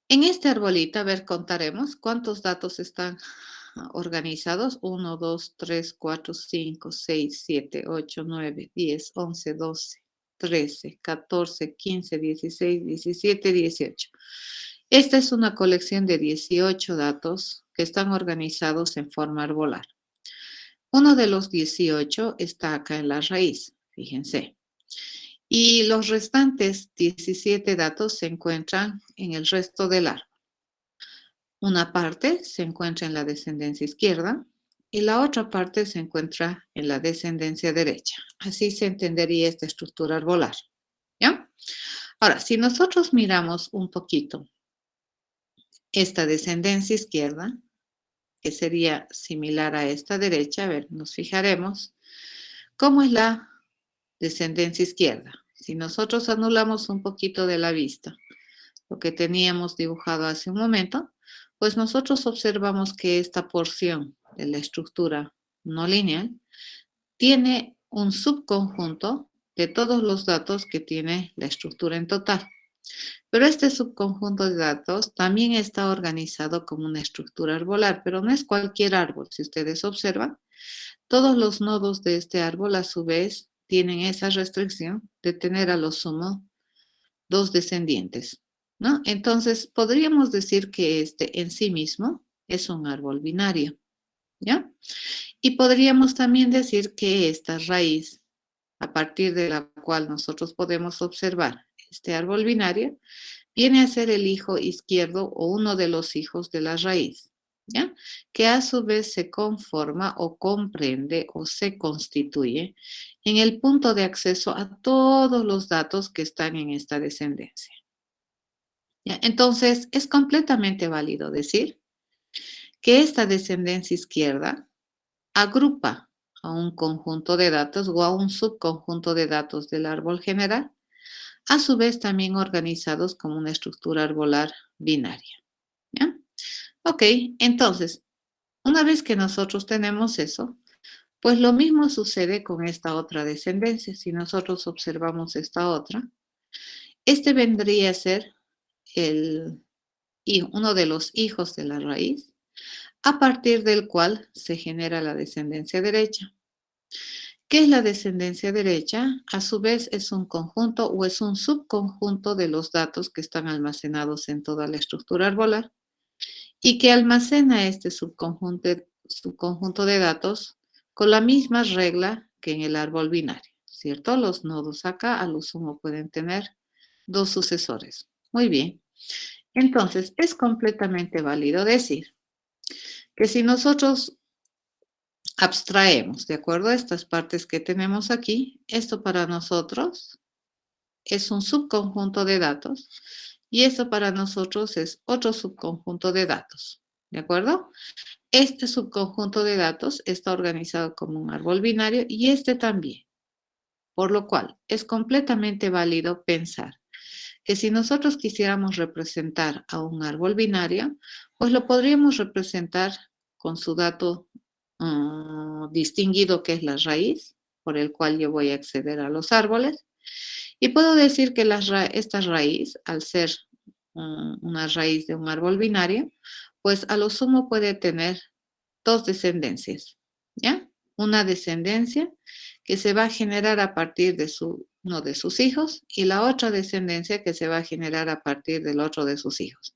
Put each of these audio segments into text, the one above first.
En este arbolito, a ver, contaremos cuántos datos están organizados. 1, 2, 3, 4, 5, 6, 7, 8, 9, 10, 11, 12, 13, 14, 15, 16, 17, 18. Esta es una colección de 18 datos que están organizados en forma arbolar. Uno de los 18 está acá en la raíz, fíjense. Y los restantes 17 datos se encuentran en el resto del árbol. Una parte se encuentra en la descendencia izquierda y la otra parte se encuentra en la descendencia derecha. Así se entendería esta estructura arbolar. ¿Ya? Ahora, si nosotros miramos un poquito esta descendencia izquierda, que sería similar a esta derecha, a ver, nos fijaremos cómo es la descendencia izquierda. Si nosotros anulamos un poquito de la vista lo que teníamos dibujado hace un momento, pues nosotros observamos que esta porción de la estructura no lineal tiene un subconjunto de todos los datos que tiene la estructura en total. Pero este subconjunto de datos también está organizado como una estructura arbolar, pero no es cualquier árbol. Si ustedes observan, todos los nodos de este árbol a su vez tienen esa restricción de tener a lo sumo dos descendientes, ¿no? Entonces, podríamos decir que este en sí mismo es un árbol binario, ¿ya? Y podríamos también decir que esta raíz, a partir de la cual nosotros podemos observar este árbol binario, viene a ser el hijo izquierdo o uno de los hijos de la raíz, ¿ya? Que a su vez se conforma o comprende o se constituye en el punto de acceso a todos los datos que están en esta descendencia. ¿Ya? Entonces, es completamente válido decir que esta descendencia izquierda agrupa a un conjunto de datos o a un subconjunto de datos del árbol general, a su vez también organizados como una estructura arbolar binaria. ¿Ya? Ok, entonces, una vez que nosotros tenemos eso, pues lo mismo sucede con esta otra descendencia. Si nosotros observamos esta otra, este vendría a ser el, uno de los hijos de la raíz, a partir del cual se genera la descendencia derecha. ¿Qué es la descendencia derecha? A su vez es un conjunto o es un subconjunto de los datos que están almacenados en toda la estructura arbolar y que almacena este subconjunto de datos con la misma regla que en el árbol binario, ¿cierto? Los nodos acá a lo sumo pueden tener dos sucesores. Muy bien. Entonces, es completamente válido decir que si nosotros abstraemos, ¿de acuerdo? Estas partes que tenemos aquí, esto para nosotros es un subconjunto de datos y esto para nosotros es otro subconjunto de datos, ¿de acuerdo? Este subconjunto de datos está organizado como un árbol binario y este también, por lo cual es completamente válido pensar que si nosotros quisiéramos representar a un árbol binario, pues lo podríamos representar con su dato distinguido que es la raíz, por el cual yo voy a acceder a los árboles. Y puedo decir que esta raíz, al ser una raíz de un árbol binario, pues a lo sumo puede tener dos descendencias, ¿ya? Una descendencia que se va a generar a partir de uno de sus hijos y la otra descendencia que se va a generar a partir del otro de sus hijos.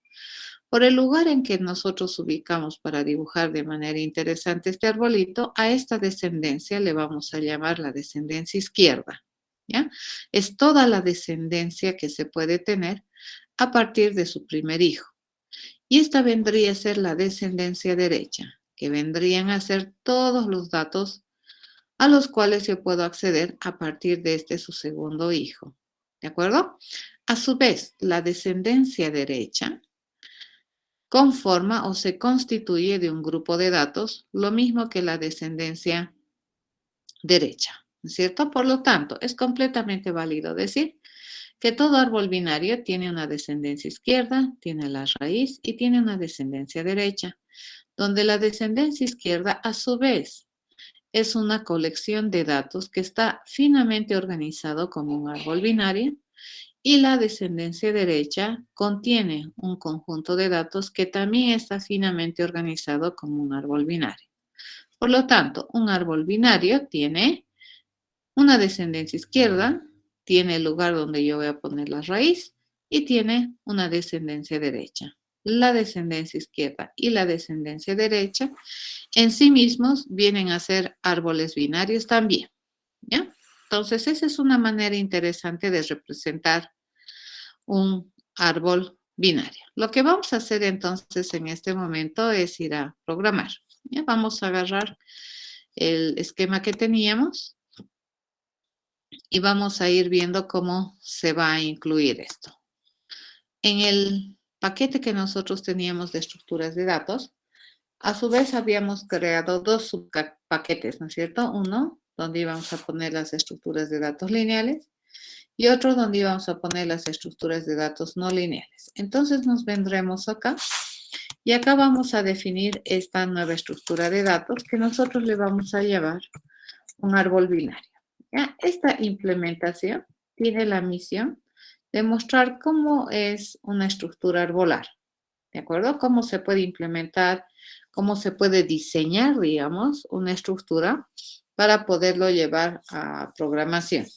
Por el lugar en que nosotros ubicamos para dibujar de manera interesante este arbolito, a esta descendencia le vamos a llamar la descendencia izquierda, ¿ya? Es toda la descendencia que se puede tener a partir de su primer hijo. Y esta vendría a ser la descendencia derecha, que vendrían a ser todos los datos a los cuales yo puedo acceder a partir de este su segundo hijo. ¿De acuerdo? A su vez, la descendencia derecha conforma o se constituye de un grupo de datos, lo mismo que la descendencia derecha, ¿no es cierto? Por lo tanto, es completamente válido decir que todo árbol binario tiene una descendencia izquierda, tiene la raíz y tiene una descendencia derecha, donde la descendencia izquierda a su vez es una colección de datos que está finamente organizado como un árbol binario y la descendencia derecha contiene un conjunto de datos que también está finamente organizado como un árbol binario. Por lo tanto, un árbol binario tiene una descendencia izquierda, tiene el lugar donde yo voy a poner la raíz y tiene una descendencia derecha. La descendencia izquierda y la descendencia derecha en sí mismos vienen a ser árboles binarios también, ¿ya? Entonces, esa es una manera interesante de representar un árbol binario. Lo que vamos a hacer entonces en este momento es ir a programar. ¿Ya? Vamos a agarrar el esquema que teníamos y vamos a ir viendo cómo se va a incluir esto. En el paquete que nosotros teníamos de estructuras de datos, a su vez habíamos creado dos subpaquetes, ¿no es cierto? Uno donde íbamos a poner las estructuras de datos lineales y otro donde íbamos a poner las estructuras de datos no lineales. Entonces nos vendremos acá y acá vamos a definir esta nueva estructura de datos que nosotros le vamos a llevar un árbol binario. ¿Ya? Esta implementación tiene la misión de mostrar cómo es una estructura arbolar, ¿de acuerdo? Cómo se puede implementar, cómo se puede diseñar, digamos, una estructura para poderlo llevar a programación.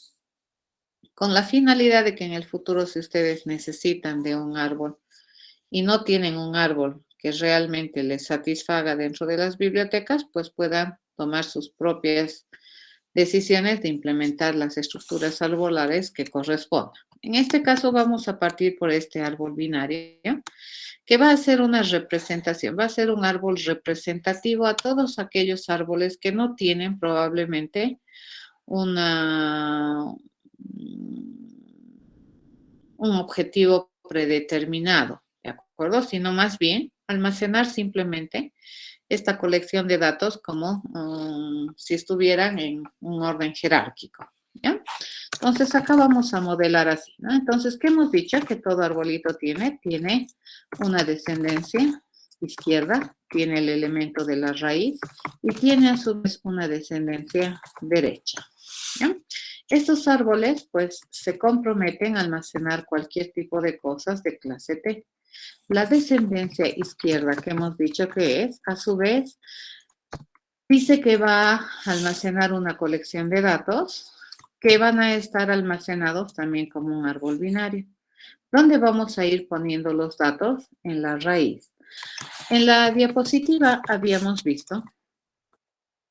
Con la finalidad de que en el futuro, si ustedes necesitan de un árbol y no tienen un árbol que realmente les satisfaga dentro de las bibliotecas, pues puedan tomar sus propias decisiones de implementar las estructuras arbolares que correspondan. En este caso vamos a partir por este árbol binario, que va a ser una representación, va a ser un árbol representativo a todos aquellos árboles que no tienen probablemente una, un objetivo predeterminado, ¿de acuerdo? Sino más bien almacenar simplemente esta colección de datos como si estuvieran en un orden jerárquico, ¿ya? Entonces, acá vamos a modelar así, ¿no? Entonces, ¿qué hemos dicho? Que todo arbolito tiene una descendencia izquierda, tiene el elemento de la raíz y tiene a su vez una descendencia derecha, ¿ya? Estos árboles, pues, se comprometen a almacenar cualquier tipo de cosas de clase T. La descendencia izquierda que hemos dicho que es, a su vez, dice que va a almacenar una colección de datos que van a estar almacenados también como un árbol binario. ¿Dónde vamos a ir poniendo los datos? En la raíz. En la diapositiva habíamos visto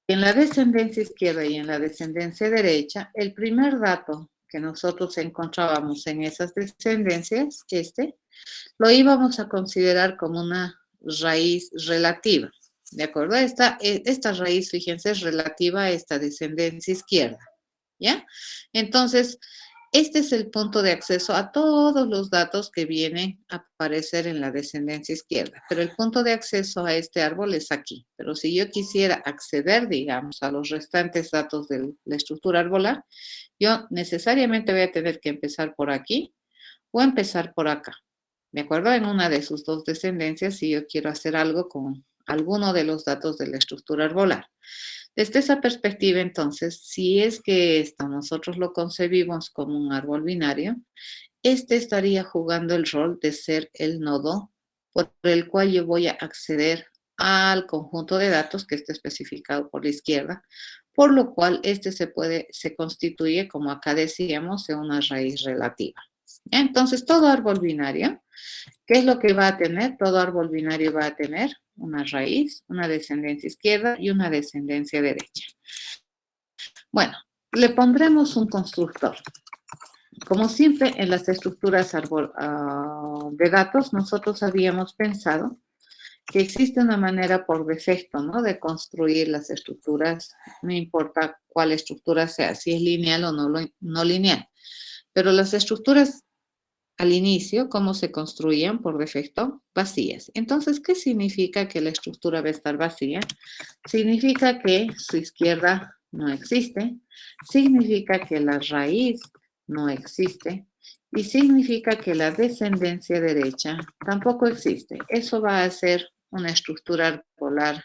que en la descendencia izquierda y en la descendencia derecha, el primer dato que nosotros encontrábamos en esas descendencias, lo íbamos a considerar como una raíz relativa. ¿De acuerdo? Esta raíz, fíjense, es relativa a esta descendencia izquierda. ¿Ya? Entonces, este es el punto de acceso a todos los datos que vienen a aparecer en la descendencia izquierda. Pero el punto de acceso a este árbol es aquí. Pero si yo quisiera acceder, digamos, a los restantes datos de la estructura arbolar, yo necesariamente voy a tener que empezar por aquí o empezar por acá. ¿De acuerdo? En una de sus dos descendencias, si yo quiero hacer algo con alguno de los datos de la estructura arbolar. Desde esa perspectiva, entonces, si es que esto nosotros lo concebimos como un árbol binario, este estaría jugando el rol de ser el nodo por el cual yo voy a acceder al conjunto de datos que está especificado por la izquierda, por lo cual este se constituye, como acá decíamos, en una raíz relativa. Entonces, todo árbol binario, ¿qué es lo que va a tener? Todo árbol binario va a tener una raíz, una descendencia izquierda y una descendencia derecha. Bueno, le pondremos un constructor. Como siempre, en las estructuras de datos, nosotros habíamos pensado que existe una manera por defecto, ¿no?, de construir las estructuras, no importa cuál estructura sea, si es lineal o no lineal. Pero las estructuras al inicio, ¿cómo se construían por defecto? Vacías. Entonces, ¿qué significa que la estructura va a estar vacía? Significa que su izquierda no existe, significa que la raíz no existe y significa que la descendencia derecha tampoco existe. Eso va a ser una estructura polar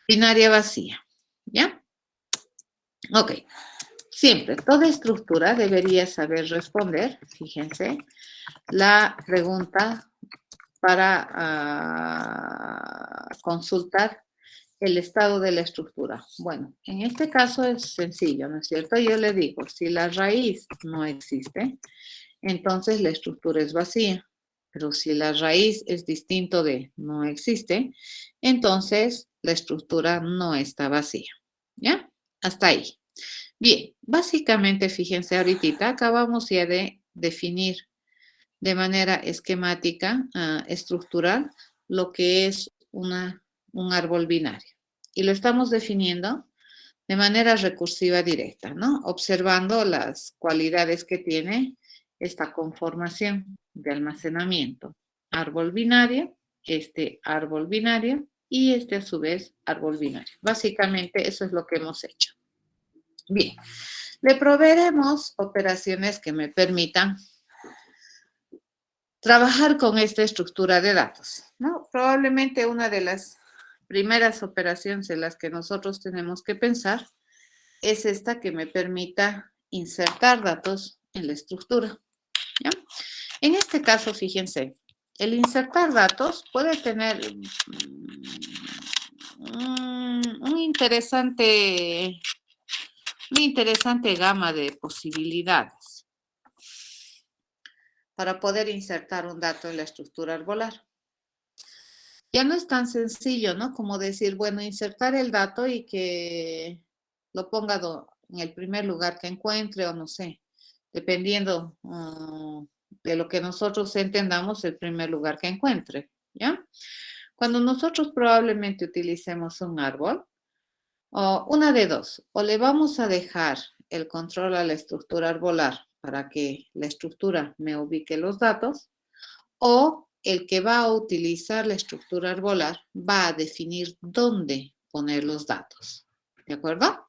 binaria vacía. ¿Ya? Ok. Siempre, toda estructura debería saber responder, fíjense, la pregunta para consultar el estado de la estructura. Bueno, en este caso es sencillo, ¿no es cierto? Yo le digo, si la raíz no existe, entonces la estructura es vacía. Pero si la raíz es distinto de no existe, entonces la estructura no está vacía. ¿Ya? Hasta ahí. Bien, básicamente, fíjense ahorita, acabamos ya de definir de manera esquemática, estructural, lo que es un árbol binario. Y lo estamos definiendo de manera recursiva directa, ¿no? Observando las cualidades que tiene esta conformación de almacenamiento. Árbol binario, este árbol binario y este a su vez árbol binario. Básicamente eso es lo que hemos hecho. Bien, le proveeremos operaciones que me permitan trabajar con esta estructura de datos, ¿no? Probablemente una de las primeras operaciones en las que nosotros tenemos que pensar es esta que me permita insertar datos en la estructura, ¿ya? En este caso, fíjense, el insertar datos puede tener una interesante gama de posibilidades para poder insertar un dato en la estructura arbolar. Ya no es tan sencillo, ¿no? Como decir, bueno, insertar el dato y que lo ponga en el primer lugar que encuentre o no sé, dependiendo de lo que nosotros entendamos el primer lugar que encuentre, ¿ya? Cuando nosotros probablemente utilicemos un árbol, o una de dos, o le vamos a dejar el control a la estructura arbolar para que la estructura me ubique los datos, o el que va a utilizar la estructura arbolar va a definir dónde poner los datos. ¿De acuerdo?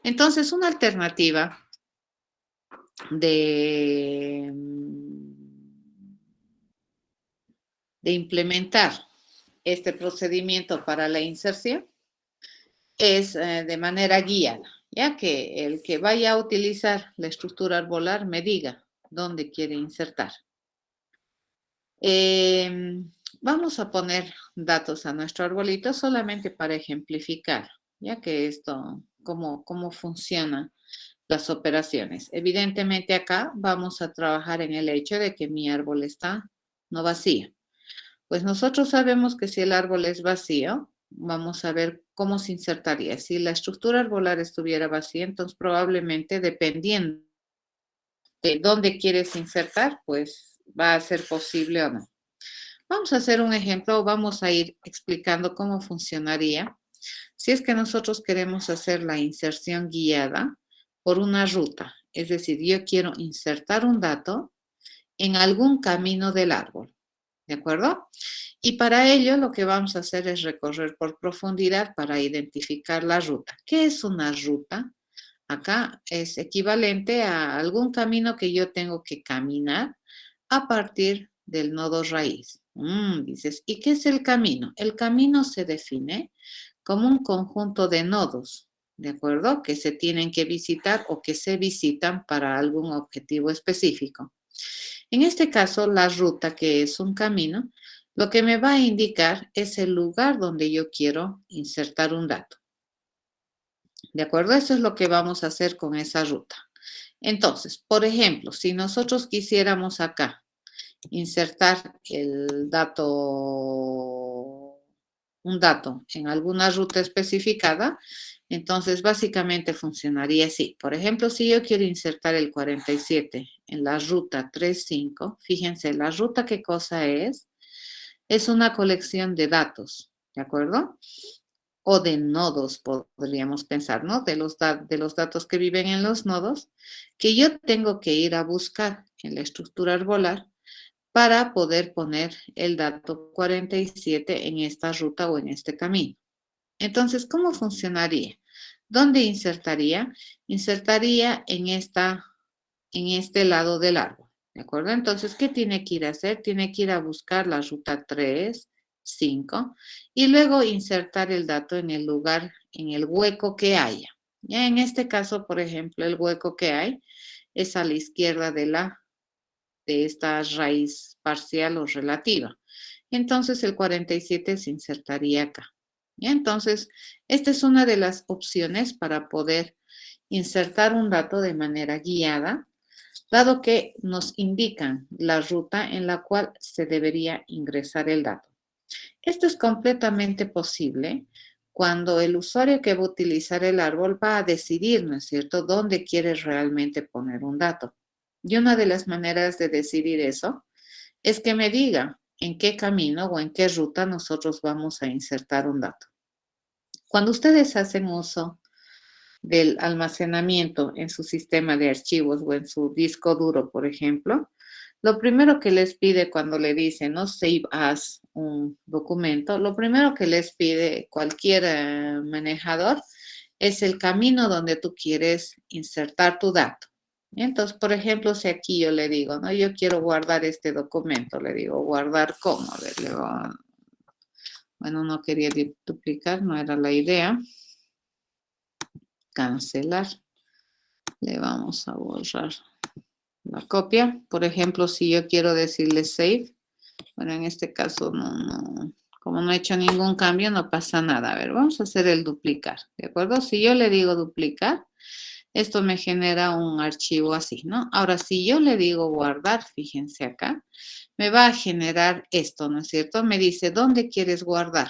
Entonces, una alternativa de implementar este procedimiento para la inserción es de manera guiada, ya que el que vaya a utilizar la estructura arbolar me diga dónde quiere insertar. Vamos a poner datos a nuestro arbolito solamente para ejemplificar, ya que esto, cómo funcionan las operaciones. Evidentemente acá vamos a trabajar en el hecho de que mi árbol está no vacío. Pues nosotros sabemos que si el árbol es vacío, vamos a ver cómo se insertaría. Si la estructura arbolar estuviera vacía, entonces probablemente dependiendo de dónde quieres insertar, pues va a ser posible o no. Vamos a hacer un ejemplo, vamos a ir explicando cómo funcionaría si es que nosotros queremos hacer la inserción guiada por una ruta. Es decir, yo quiero insertar un dato en algún camino del árbol, ¿de acuerdo? Y para ello lo que vamos a hacer es recorrer por profundidad para identificar la ruta. ¿Qué es una ruta? Acá es equivalente a algún camino que yo tengo que caminar a partir del nodo raíz. Dices, ¿y qué es el camino? El camino se define como un conjunto de nodos, ¿de acuerdo? Que se tienen que visitar o que se visitan para algún objetivo específico. En este caso, la ruta, que es un camino, lo que me va a indicar es el lugar donde yo quiero insertar un dato. ¿De acuerdo? Eso es lo que vamos a hacer con esa ruta. Entonces, por ejemplo, si nosotros quisiéramos acá insertar un dato en alguna ruta especificada, entonces básicamente funcionaría así. Por ejemplo, si yo quiero insertar el 47 en la ruta 35, fíjense, la ruta qué cosa es una colección de datos, ¿de acuerdo? O de nodos, podríamos pensar, ¿no? De los datos que viven en los nodos, que yo tengo que ir a buscar en la estructura arbolar para poder poner el dato 47 en esta ruta o en este camino. Entonces, ¿cómo funcionaría? ¿Dónde insertaría? Insertaría en este lado del árbol, ¿de acuerdo? Entonces, ¿qué tiene que ir a hacer? Tiene que ir a buscar la ruta 3, 5 y luego insertar el dato en el lugar, en el hueco que haya. Ya en este caso, por ejemplo, el hueco que hay es a la izquierda de esta raíz parcial o relativa. Entonces el 47 se insertaría acá. Y entonces, esta es una de las opciones para poder insertar un dato de manera guiada, dado que nos indican la ruta en la cual se debería ingresar el dato. Esto es completamente posible cuando el usuario que va a utilizar el árbol va a decidir, ¿no es cierto?, dónde quiere realmente poner un dato. Y una de las maneras de decidir eso es que me diga en qué camino o en qué ruta nosotros vamos a insertar un dato. Cuando ustedes hacen uso del almacenamiento en su sistema de archivos o en su disco duro, por ejemplo, lo primero que les pide cuando le dicen, no, save as un documento, lo primero que les pide cualquier manejador es el camino donde tú quieres insertar tu dato. Entonces, por ejemplo, si aquí yo le digo, no, yo quiero guardar este documento, le digo, guardar cómo, le digo, bueno, no quería duplicar, no era la idea. Cancelar. Le vamos a borrar la copia. Por ejemplo, si yo quiero decirle save, bueno, en este caso como no he hecho ningún cambio, no pasa nada. A ver, vamos a hacer el duplicar, ¿de acuerdo? Si yo le digo duplicar, esto me genera un archivo así, ¿no? Ahora, si yo le digo guardar, fíjense acá, me va a generar esto, ¿no es cierto? Me dice, ¿dónde quieres guardar?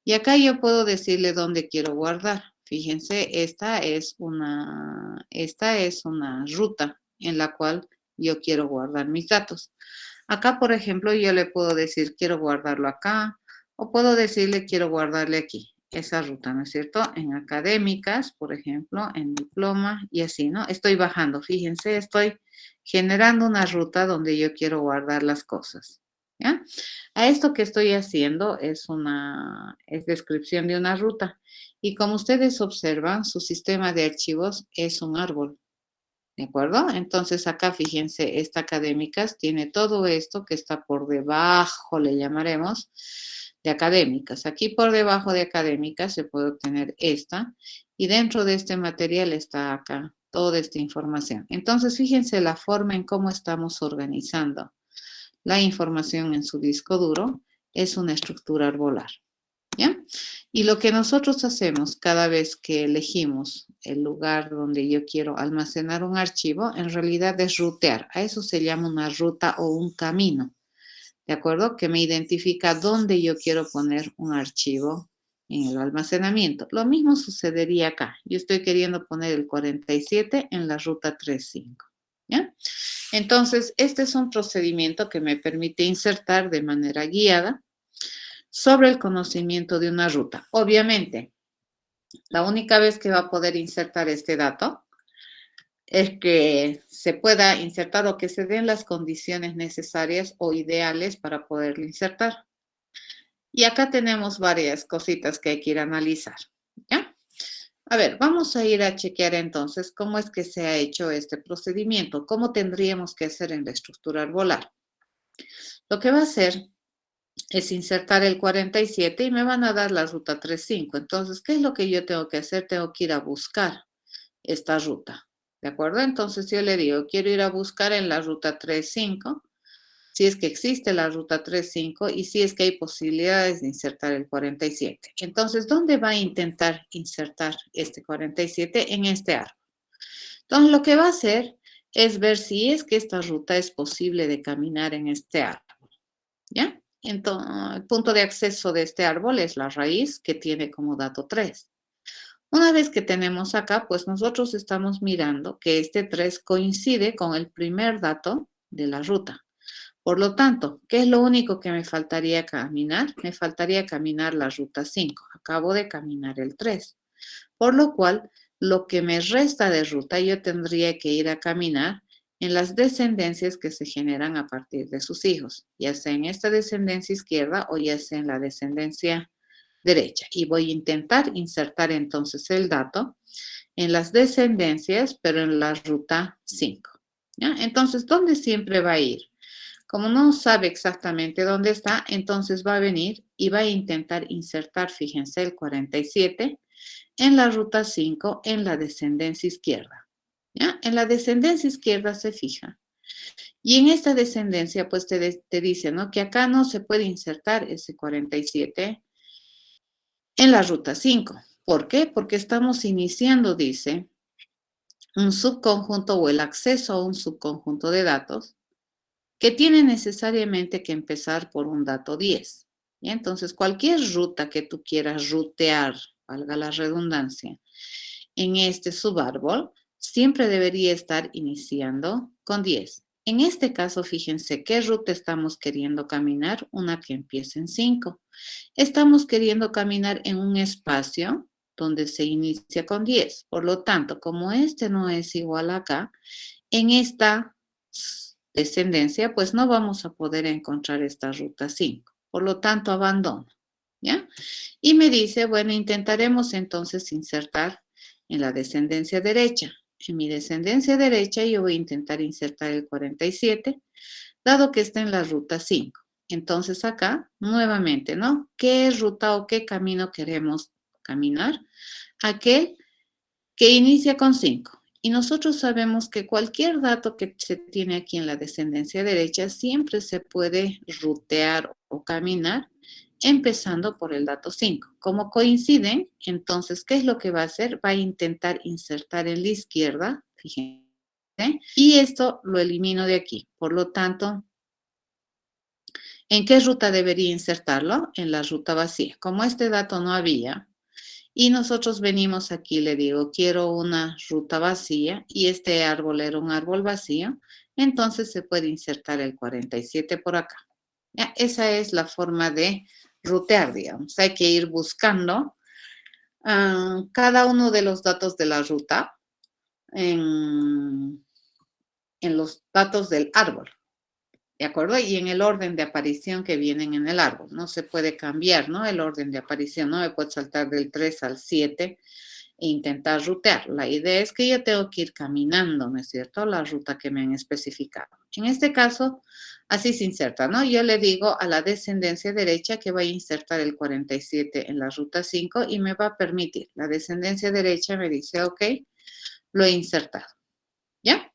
Y acá yo puedo decirle dónde quiero guardar. Fíjense, esta es una ruta en la cual yo quiero guardar mis datos. Acá, por ejemplo, yo le puedo decir quiero guardarlo acá o puedo decirle quiero guardarle aquí. Esa ruta, ¿no es cierto? En académicas, por ejemplo, en diploma y así, ¿no? Estoy bajando, fíjense, estoy generando una ruta donde yo quiero guardar las cosas. ¿Ya? A esto que estoy haciendo es descripción de una ruta. Y como ustedes observan, su sistema de archivos es un árbol. ¿De acuerdo? Entonces acá fíjense, esta académicas tiene todo esto que está por debajo, le llamaremos, de académicas. Aquí por debajo de académicas se puede obtener esta y dentro de este material está acá toda esta información. Entonces fíjense la forma en cómo estamos organizando la información en su disco duro es una estructura arbolar. ¿Ya? Y lo que nosotros hacemos cada vez que elegimos el lugar donde yo quiero almacenar un archivo, en realidad es rutear. A eso se llama una ruta o un camino, ¿de acuerdo? Que me identifica dónde yo quiero poner un archivo en el almacenamiento. Lo mismo sucedería acá. Yo estoy queriendo poner el 47 en la ruta 35. ¿Ya? Entonces, este es un procedimiento que me permite insertar de manera guiada sobre el conocimiento de una ruta. Obviamente, la única vez que va a poder insertar este dato es que se pueda insertar o que se den las condiciones necesarias o ideales para poderlo insertar. Y acá tenemos varias cositas que hay que ir a analizar. ¿Ya? A ver, vamos a ir a chequear entonces cómo es que se ha hecho este procedimiento, cómo tendríamos que hacer en la estructura arbolar. Lo que va a hacer es insertar el 47 y me van a dar la ruta 35. Entonces, ¿qué es lo que yo tengo que hacer? Tengo que ir a buscar esta ruta, ¿de acuerdo? Entonces yo le digo, quiero ir a buscar en la ruta 35, si es que existe la ruta 35 y si es que hay posibilidades de insertar el 47. Entonces, ¿dónde va a intentar insertar este 47? En este árbol. Entonces, lo que va a hacer es ver si es que esta ruta es posible de caminar en este árbol, ¿ya? Entonces, el punto de acceso de este árbol es la raíz que tiene como dato 3. Una vez que tenemos acá, pues nosotros estamos mirando que este 3 coincide con el primer dato de la ruta. Por lo tanto, ¿qué es lo único que me faltaría caminar? Me faltaría caminar la ruta 5. Acabo de caminar el 3. Por lo cual, lo que me resta de ruta yo tendría que ir a caminar en las descendencias que se generan a partir de sus hijos, ya sea en esta descendencia izquierda o ya sea en la descendencia derecha. Y voy a intentar insertar entonces el dato en las descendencias, pero en la ruta 5. ¿Ya? Entonces, ¿dónde siempre va a ir? Como no sabe exactamente dónde está, entonces va a venir y va a intentar insertar, fíjense, el 47 en la ruta 5 en la descendencia izquierda. ¿Ya? En la descendencia izquierda se fija. Y en esta descendencia, pues te dice, ¿no? Que acá no se puede insertar ese 47 en la ruta 5. ¿Por qué? Porque estamos iniciando, dice, un subconjunto o el acceso a un subconjunto de datos que tiene necesariamente que empezar por un dato 10. ¿Ya? Entonces, cualquier ruta que tú quieras rutear, valga la redundancia, en este subárbol, siempre debería estar iniciando con 10. En este caso, fíjense qué ruta estamos queriendo caminar, una que empiece en 5. Estamos queriendo caminar en un espacio donde se inicia con 10. Por lo tanto, como este no es igual acá, en esta descendencia, pues no vamos a poder encontrar esta ruta 5. Por lo tanto, abandono. ¿Ya? Y me dice, bueno, intentaremos entonces insertar en la descendencia derecha. En mi descendencia derecha yo voy a intentar insertar el 47, dado que está en la ruta 5. Entonces acá, nuevamente, ¿no? ¿Qué ruta o qué camino queremos caminar? Aquel que inicia con 5. Y nosotros sabemos que cualquier dato que se tiene aquí en la descendencia derecha siempre se puede rutear o caminar empezando por el dato 5. Como coinciden, entonces, ¿qué es lo que va a hacer? Va a intentar insertar en la izquierda, fíjense, y esto lo elimino de aquí. Por lo tanto, ¿en qué ruta debería insertarlo? En la ruta vacía. Como este dato no había, y nosotros venimos aquí, le digo, quiero una ruta vacía y este árbol era un árbol vacío, entonces se puede insertar el 47 por acá. ¿Ya? Esa es la forma de rutear, digamos. Hay que ir buscando cada uno de los datos de la ruta en, en los datos del árbol. ¿De acuerdo? Y en el orden de aparición que vienen en el árbol. No se puede cambiar, ¿no? El orden de aparición. No me puedo saltar del 3 al 7 e intentar rutear. La idea es que yo tengo que ir caminando, ¿no es cierto? La ruta que me han especificado. En este caso, así se inserta, ¿no? Yo le digo a la descendencia derecha que voy a insertar el 47 en la ruta 5 y me va a permitir. La descendencia derecha me dice, ok, lo he insertado. ¿Ya?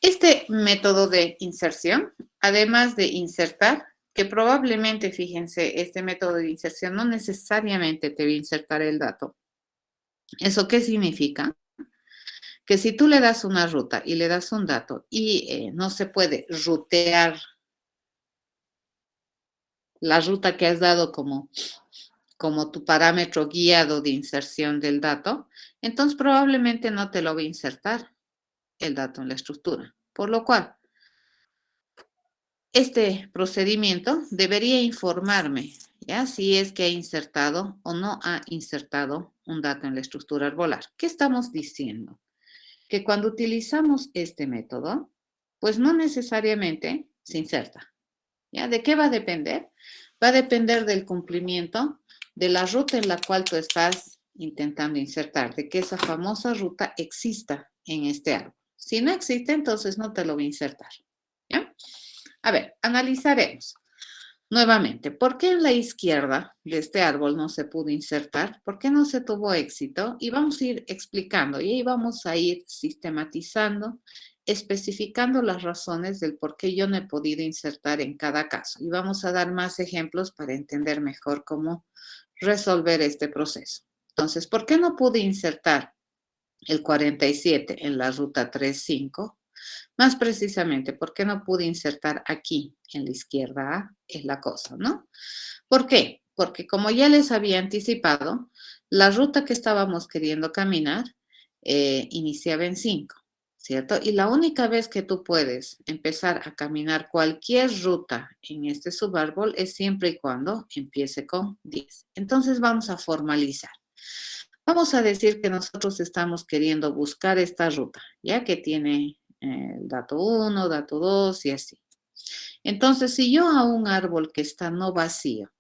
Este método de inserción, además de insertar, que probablemente, fíjense, este método de inserción no necesariamente te va a insertar el dato. ¿Eso qué significa? Que si tú le das una ruta y le das un dato y no se puede rutear la ruta que has dado como tu parámetro guiado de inserción del dato, entonces probablemente no te lo va a insertar el dato en la estructura. Por lo cual, este procedimiento debería informarme, ¿ya? Si es que ha insertado o no ha insertado un dato en la estructura arbolar. ¿Qué estamos diciendo? Que cuando utilizamos este método, pues no necesariamente se inserta. ¿Ya? ¿De qué va a depender? Va a depender del cumplimiento de la ruta en la cual tú estás intentando insertar, de que esa famosa ruta exista en este árbol. Si no existe, entonces no te lo voy a insertar. ¿Ya? A ver, analizaremos nuevamente. ¿Por qué en la izquierda de este árbol no se pudo insertar? ¿Por qué no se tuvo éxito? Y vamos a ir explicando y ahí vamos a ir sistematizando, especificando las razones del por qué yo no he podido insertar en cada caso. Y vamos a dar más ejemplos para entender mejor cómo resolver este proceso. Entonces, ¿por qué no pude insertar el 47 en la ruta 3.5? Más precisamente, ¿por qué no pude insertar aquí en la izquierda A? Es la cosa, ¿no? ¿Por qué? Porque como ya les había anticipado, la ruta que estábamos queriendo caminar iniciaba en 5, ¿cierto? Y la única vez que tú puedes empezar a caminar cualquier ruta en este subárbol es siempre y cuando empiece con 10. Entonces vamos a formalizar. Vamos a decir que nosotros estamos queriendo buscar esta ruta, ya que tiene el dato 1, dato 2 y así. Entonces, si yo a un árbol que está no vacío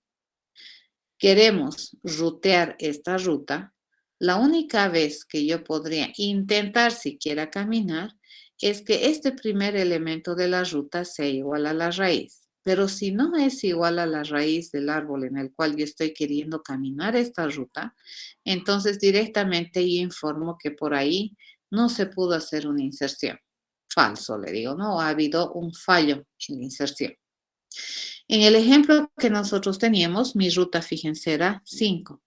queremos rutear esta ruta, la única vez que yo podría intentar siquiera caminar es que este primer elemento de la ruta sea igual a la raíz. Pero si no es igual a la raíz del árbol en el cual yo estoy queriendo caminar esta ruta, entonces directamente yo informo que por ahí no se pudo hacer una inserción. Falso, le digo, no, ha habido un fallo en la inserción. En el ejemplo que nosotros teníamos, mi ruta, fíjense, era 5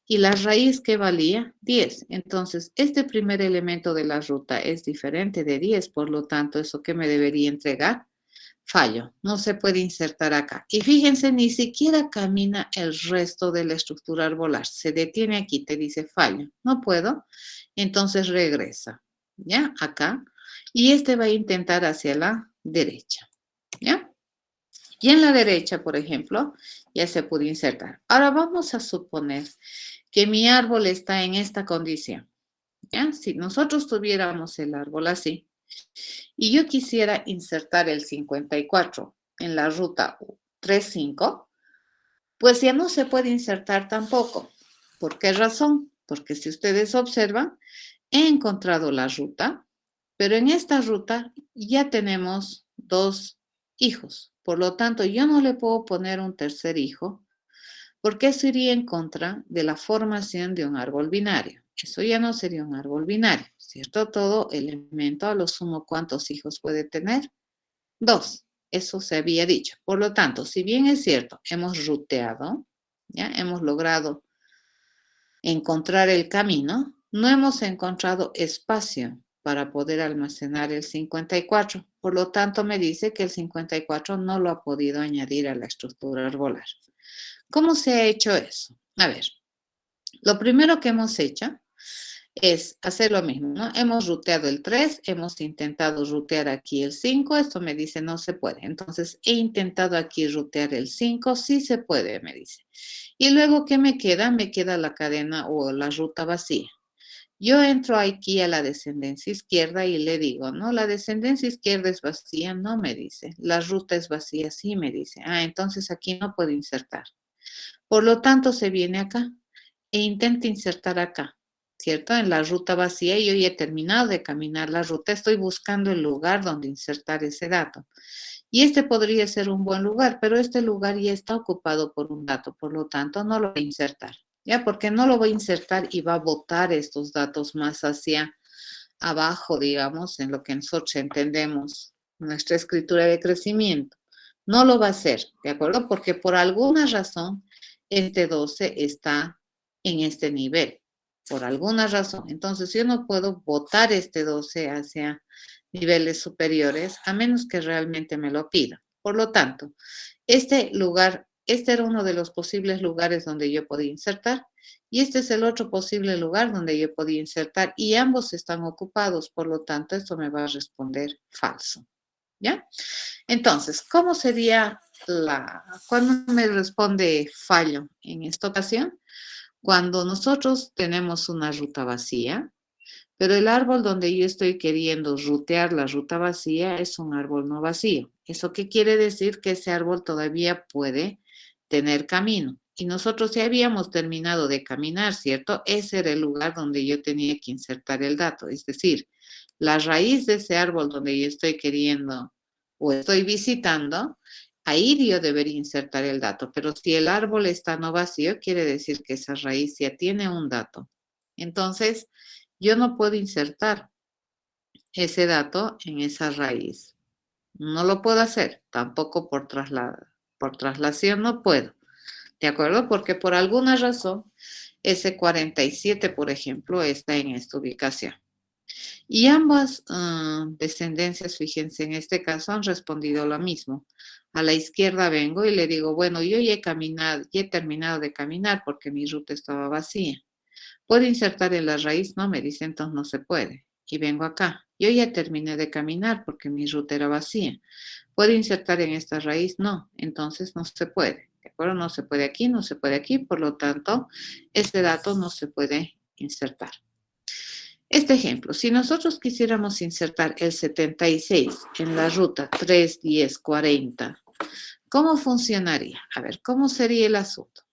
y la raíz que valía 10. Entonces, este primer elemento de la ruta es diferente de 10, por lo tanto, ¿eso qué me debería entregar? Fallo, no se puede insertar acá. Y fíjense, ni siquiera camina el resto de la estructura arbolar. Se detiene aquí, te dice fallo. No puedo, entonces regresa, ¿ya? Acá. Y este va a intentar hacia la derecha, ¿ya? Y en la derecha, por ejemplo, ya se pudo insertar. Ahora vamos a suponer que mi árbol está en esta condición, ¿ya? Si nosotros tuviéramos el árbol así, y yo quisiera insertar el 54 en la ruta 35, pues ya no se puede insertar tampoco. ¿Por qué razón? Porque si ustedes observan, he encontrado la ruta, pero en esta ruta ya tenemos dos hijos. Por lo tanto, yo no le puedo poner un tercer hijo porque eso iría en contra de la formación de un árbol binario. Eso ya no sería un árbol binario, ¿cierto? Todo elemento a lo sumo, ¿cuántos hijos puede tener? Dos. Eso se había dicho. Por lo tanto, si bien es cierto, hemos ruteado, ¿ya? Hemos logrado encontrar el camino, no hemos encontrado espacio para poder almacenar el 54. Por lo tanto, me dice que el 54 no lo ha podido añadir a la estructura arbolar. ¿Cómo se ha hecho eso? A ver, lo primero que hemos hecho es hacer lo mismo, ¿no? Hemos ruteado el 3, hemos intentado rutear aquí el 5, esto me dice no se puede. Entonces he intentado aquí rutear el 5, sí se puede, me dice. Y luego, ¿qué me queda? Me queda la cadena o la ruta vacía. Yo entro aquí a la descendencia izquierda y le digo, no, la descendencia izquierda es vacía, no me dice. La ruta es vacía, sí me dice. Ah, entonces aquí no puedo insertar. Por lo tanto, se viene acá e intenta insertar acá, ¿cierto? En la ruta vacía yo ya he terminado de caminar la ruta, estoy buscando el lugar donde insertar ese dato. Y este podría ser un buen lugar, pero este lugar ya está ocupado por un dato, por lo tanto no lo voy a insertar, ¿ya? Porque no lo voy a insertar y va a botar estos datos más hacia abajo, digamos, en lo que nosotros entendemos nuestra escritura de crecimiento. No lo va a hacer, ¿de acuerdo? Porque por alguna razón este 12 está en este nivel, por alguna razón. Entonces yo no puedo botar este 12 hacia niveles superiores a menos que realmente me lo pida. Por lo tanto, este lugar, este era uno de los posibles lugares donde yo podía insertar y este es el otro posible lugar donde yo podía insertar y ambos están ocupados, por lo tanto, esto me va a responder falso. ¿Ya? Entonces, ¿cómo sería cuando me responde fallo en esta ocasión? Cuando nosotros tenemos una ruta vacía, pero el árbol donde yo estoy queriendo rutear la ruta vacía es un árbol no vacío. ¿Eso qué quiere decir? Que ese árbol todavía puede tener camino. Y nosotros ya habíamos terminado de caminar, ¿cierto? Ese era el lugar donde yo tenía que insertar el dato. Es decir, la raíz de ese árbol donde yo estoy queriendo o estoy visitando, ahí yo debería insertar el dato. Pero si el árbol está no vacío, quiere decir que esa raíz ya tiene un dato. Entonces, yo no puedo insertar ese dato en esa raíz. No lo puedo hacer, tampoco por traslación no puedo. ¿De acuerdo? Porque por alguna razón ese 47, por ejemplo, está en esta ubicación. Y ambas descendencias, fíjense, en este caso han respondido lo mismo. A la izquierda vengo y le digo, bueno, yo ya he caminado, ya he terminado de caminar porque mi ruta estaba vacía. ¿Puedo insertar en la raíz? No, me dice, entonces no se puede. Y vengo acá. Yo ya terminé de caminar porque mi ruta era vacía. ¿Puedo insertar en esta raíz? No, entonces no se puede. ¿De acuerdo? No se puede aquí, no se puede aquí. Por lo tanto, este dato no se puede insertar. Este ejemplo, si nosotros quisiéramos insertar el 76 en la ruta 3, 10, 40, ¿cómo funcionaría? A ver, ¿cómo sería el asunto?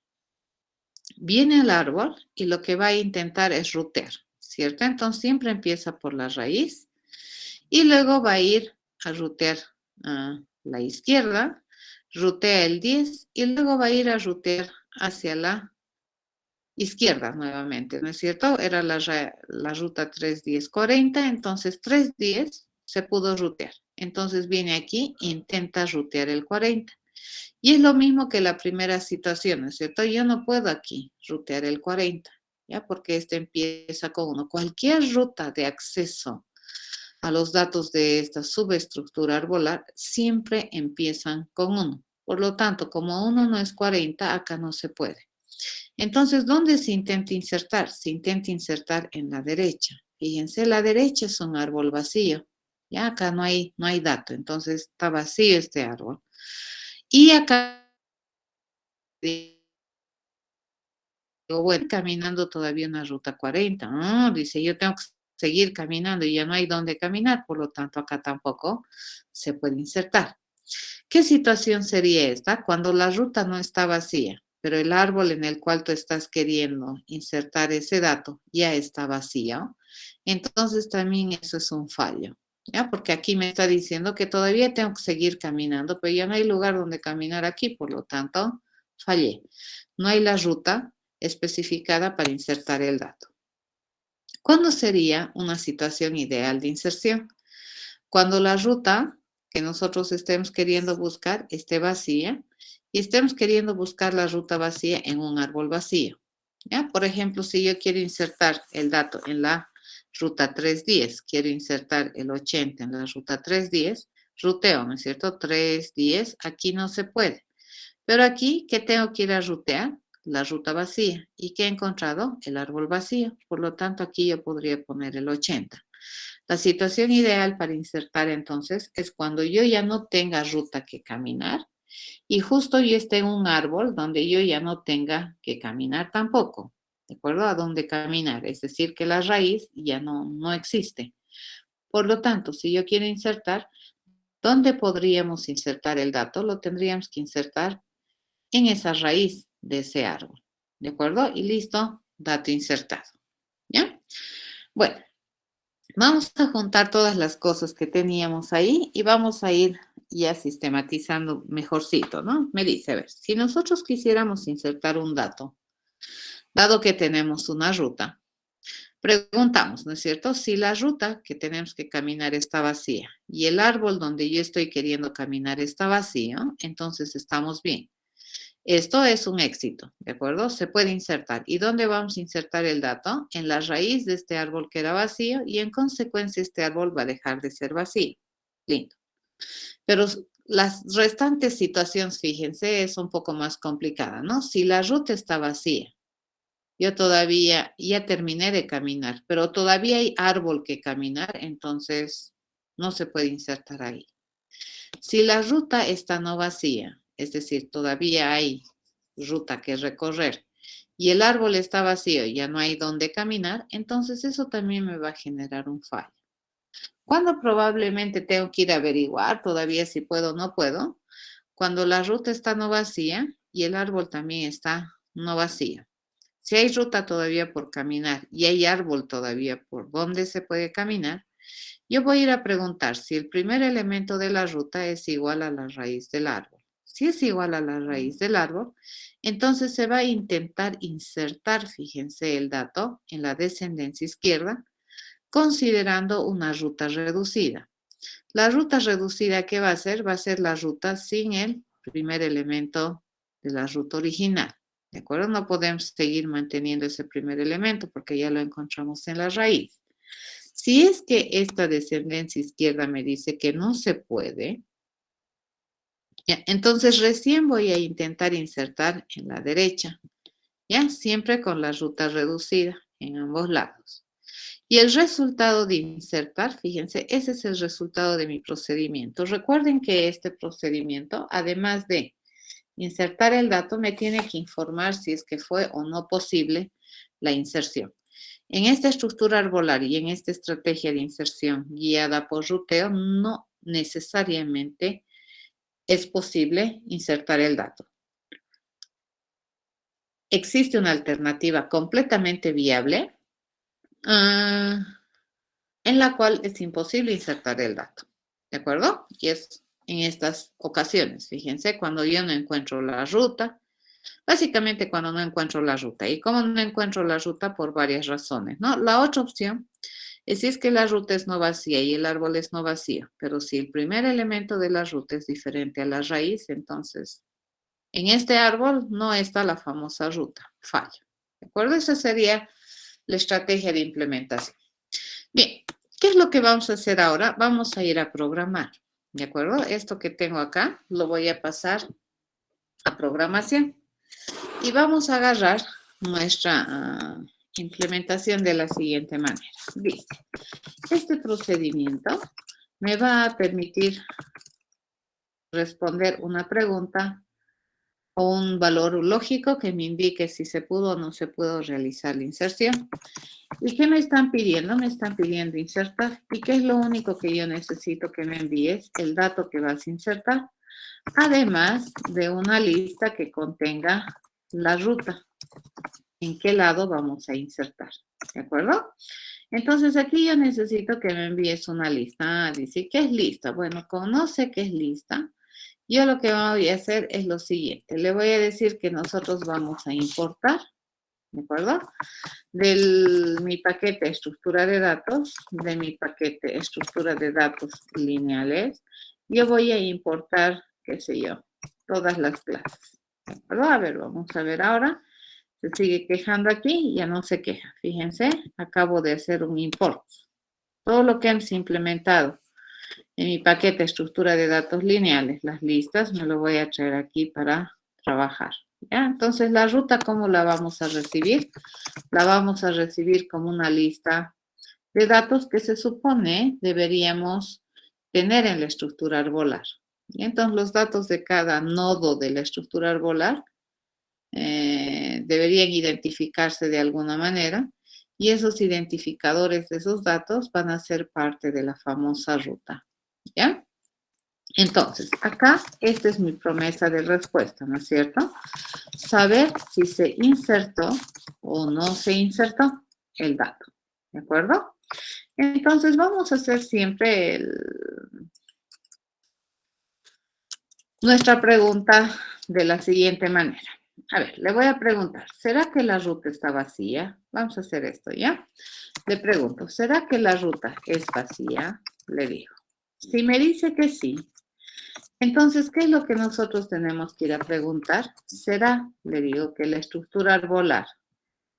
Viene el árbol y lo que va a intentar es rutear, ¿cierto? Entonces siempre empieza por la raíz y luego va a ir a rutear a la izquierda, rutea el 10 y luego va a ir a rutear hacia la izquierda nuevamente, ¿no es cierto? Era la ruta 31040, entonces 310 se pudo rutear. Entonces viene aquí, intenta rutear el 40. Y es lo mismo que la primera situación, ¿no es cierto? Yo no puedo aquí rutear el 40, ¿ya? Porque este empieza con 1. Cualquier ruta de acceso a los datos de esta subestructura arbolar siempre empiezan con 1. Por lo tanto, como 1 no es 40, acá no se puede. Entonces, ¿dónde se intenta insertar? Se intenta insertar en la derecha. Fíjense, la derecha es un árbol vacío. Ya acá no hay dato, entonces está vacío este árbol. Y acá digo, bueno, caminando todavía una ruta 40. Dice, yo tengo que seguir caminando y ya no hay dónde caminar, por lo tanto acá tampoco se puede insertar. ¿Qué situación sería esta? Cuando la ruta no está vacía, pero el árbol en el cual tú estás queriendo insertar ese dato ya está vacío. Entonces también eso es un fallo, ¿ya? Porque aquí me está diciendo que todavía tengo que seguir caminando, pero ya no hay lugar donde caminar aquí, por lo tanto, fallé. No hay la ruta especificada para insertar el dato. ¿Cuándo sería una situación ideal de inserción? Cuando la ruta que nosotros estemos queriendo buscar esté vacía y estemos queriendo buscar la ruta vacía en un árbol vacío. ¿Ya? Por ejemplo, si yo quiero insertar el dato en la ruta 310, quiero insertar el 80 en la ruta 310, ruteo, ¿no es cierto? 310, aquí no se puede. Pero aquí, ¿qué tengo que ir a rutear? La ruta vacía. ¿Y qué he encontrado? El árbol vacío. Por lo tanto, aquí yo podría poner el 80. La situación ideal para insertar entonces es cuando yo ya no tenga ruta que caminar y justo yo esté en un árbol donde yo ya no tenga que caminar tampoco, ¿de acuerdo? A dónde caminar, es decir, que la raíz ya no existe. Por lo tanto, si yo quiero insertar, ¿dónde podríamos insertar el dato? Lo tendríamos que insertar en esa raíz de ese árbol, ¿de acuerdo? Y listo, dato insertado, ¿ya? Bueno, vamos a juntar todas las cosas que teníamos ahí y vamos a ir ya sistematizando mejorcito, ¿no? Me dice, a ver, si nosotros quisiéramos insertar un dato, dado que tenemos una ruta, preguntamos, ¿no es cierto? Si la ruta que tenemos que caminar está vacía y el árbol donde yo estoy queriendo caminar está vacío, entonces estamos bien. Esto es un éxito, ¿de acuerdo? Se puede insertar. ¿Y dónde vamos a insertar el dato? En la raíz de este árbol que era vacío y en consecuencia este árbol va a dejar de ser vacío. Lindo. Pero las restantes situaciones, fíjense, es un poco más complicada, ¿no? Si la ruta está vacía, yo todavía ya terminé de caminar, pero todavía hay árbol que caminar, entonces no se puede insertar ahí. Si la ruta está no vacía, es decir, todavía hay ruta que recorrer y el árbol está vacío, ya no hay dónde caminar, entonces eso también me va a generar un fallo. ¿Cuándo probablemente tengo que ir a averiguar todavía si puedo o no puedo? Cuando la ruta está no vacía y el árbol también está no vacío. Si hay ruta todavía por caminar y hay árbol todavía por donde se puede caminar, yo voy a ir a preguntar si el primer elemento de la ruta es igual a la raíz del árbol. Si es igual a la raíz del árbol, entonces se va a intentar insertar, fíjense el dato, en la descendencia izquierda, considerando una ruta reducida. La ruta reducida, ¿qué va a ser? Va a ser la ruta sin el primer elemento de la ruta original. ¿De acuerdo? No podemos seguir manteniendo ese primer elemento porque ya lo encontramos en la raíz. Si es que esta descendencia izquierda me dice que no se puede, ¿ya? Entonces recién voy a intentar insertar en la derecha, ¿ya? Siempre con la ruta reducida en ambos lados. Y el resultado de insertar, fíjense, ese es el resultado de mi procedimiento. Recuerden que este procedimiento, además de insertar el dato, me tiene que informar si es que fue o no posible la inserción. En esta estructura arbolar y en esta estrategia de inserción guiada por ruteo, no necesariamente es posible insertar el dato. Existe una alternativa completamente viable en la cual es imposible insertar el dato. ¿De acuerdo? Y es en estas ocasiones. Fíjense, cuando yo no encuentro la ruta, básicamente cuando no encuentro la ruta. ¿Y cómo no encuentro la ruta? Por varias razones, ¿no? La otra opción es si es que la ruta es no vacía y el árbol es no vacío, pero si el primer elemento de la ruta es diferente a la raíz, entonces en este árbol no está la famosa ruta, falla. ¿De acuerdo? Esa sería la estrategia de implementación. Bien, ¿qué es lo que vamos a hacer ahora? Vamos a ir a programar. ¿De acuerdo? Esto que tengo acá lo voy a pasar a programación y vamos a agarrar nuestra implementación de la siguiente manera. Dice, este procedimiento me va a permitir responder una pregunta o un valor lógico que me indique si se pudo o no se pudo realizar la inserción. ¿Y qué me están pidiendo? Me están pidiendo insertar. ¿Y qué es lo único que yo necesito que me envíes? El dato que vas a insertar, además de una lista que contenga la ruta. ¿En qué lado vamos a insertar? ¿De acuerdo? Entonces aquí yo necesito que me envíes una lista. Dice, ¿qué es lista? Bueno, como no sé qué es lista, yo lo que voy a hacer es lo siguiente. Le voy a decir que nosotros vamos a importar, ¿de acuerdo? De mi paquete estructura de datos, de mi paquete estructura de datos lineales, yo voy a importar, qué sé yo, todas las clases. ¿De acuerdo? A ver, vamos a ver ahora. Se sigue quejando aquí, ya no se queja. Fíjense, acabo de hacer un import. Todo lo que hemos implementado en mi paquete estructura de datos lineales, las listas, me lo voy a traer aquí para trabajar. ¿Ya? Entonces, la ruta, ¿cómo la vamos a recibir? La vamos a recibir como una lista de datos que se supone deberíamos tener en la estructura arbolar. Y entonces, los datos de cada nodo de la estructura arbolar deberían identificarse de alguna manera y esos identificadores de esos datos van a ser parte de la famosa ruta. ¿Ya? Entonces, acá, esta es mi promesa de respuesta, ¿no es cierto? Saber si se insertó o no se insertó el dato, ¿de acuerdo? Entonces, vamos a hacer siempre nuestra pregunta de la siguiente manera. A ver, le voy a preguntar, ¿será que la ruta está vacía? Vamos a hacer esto, ¿ya? Le pregunto, ¿será que la ruta es vacía? Le digo. Si me dice que sí, entonces, ¿qué es lo que nosotros tenemos que ir a preguntar? ¿Será, le digo, que la estructura arbolar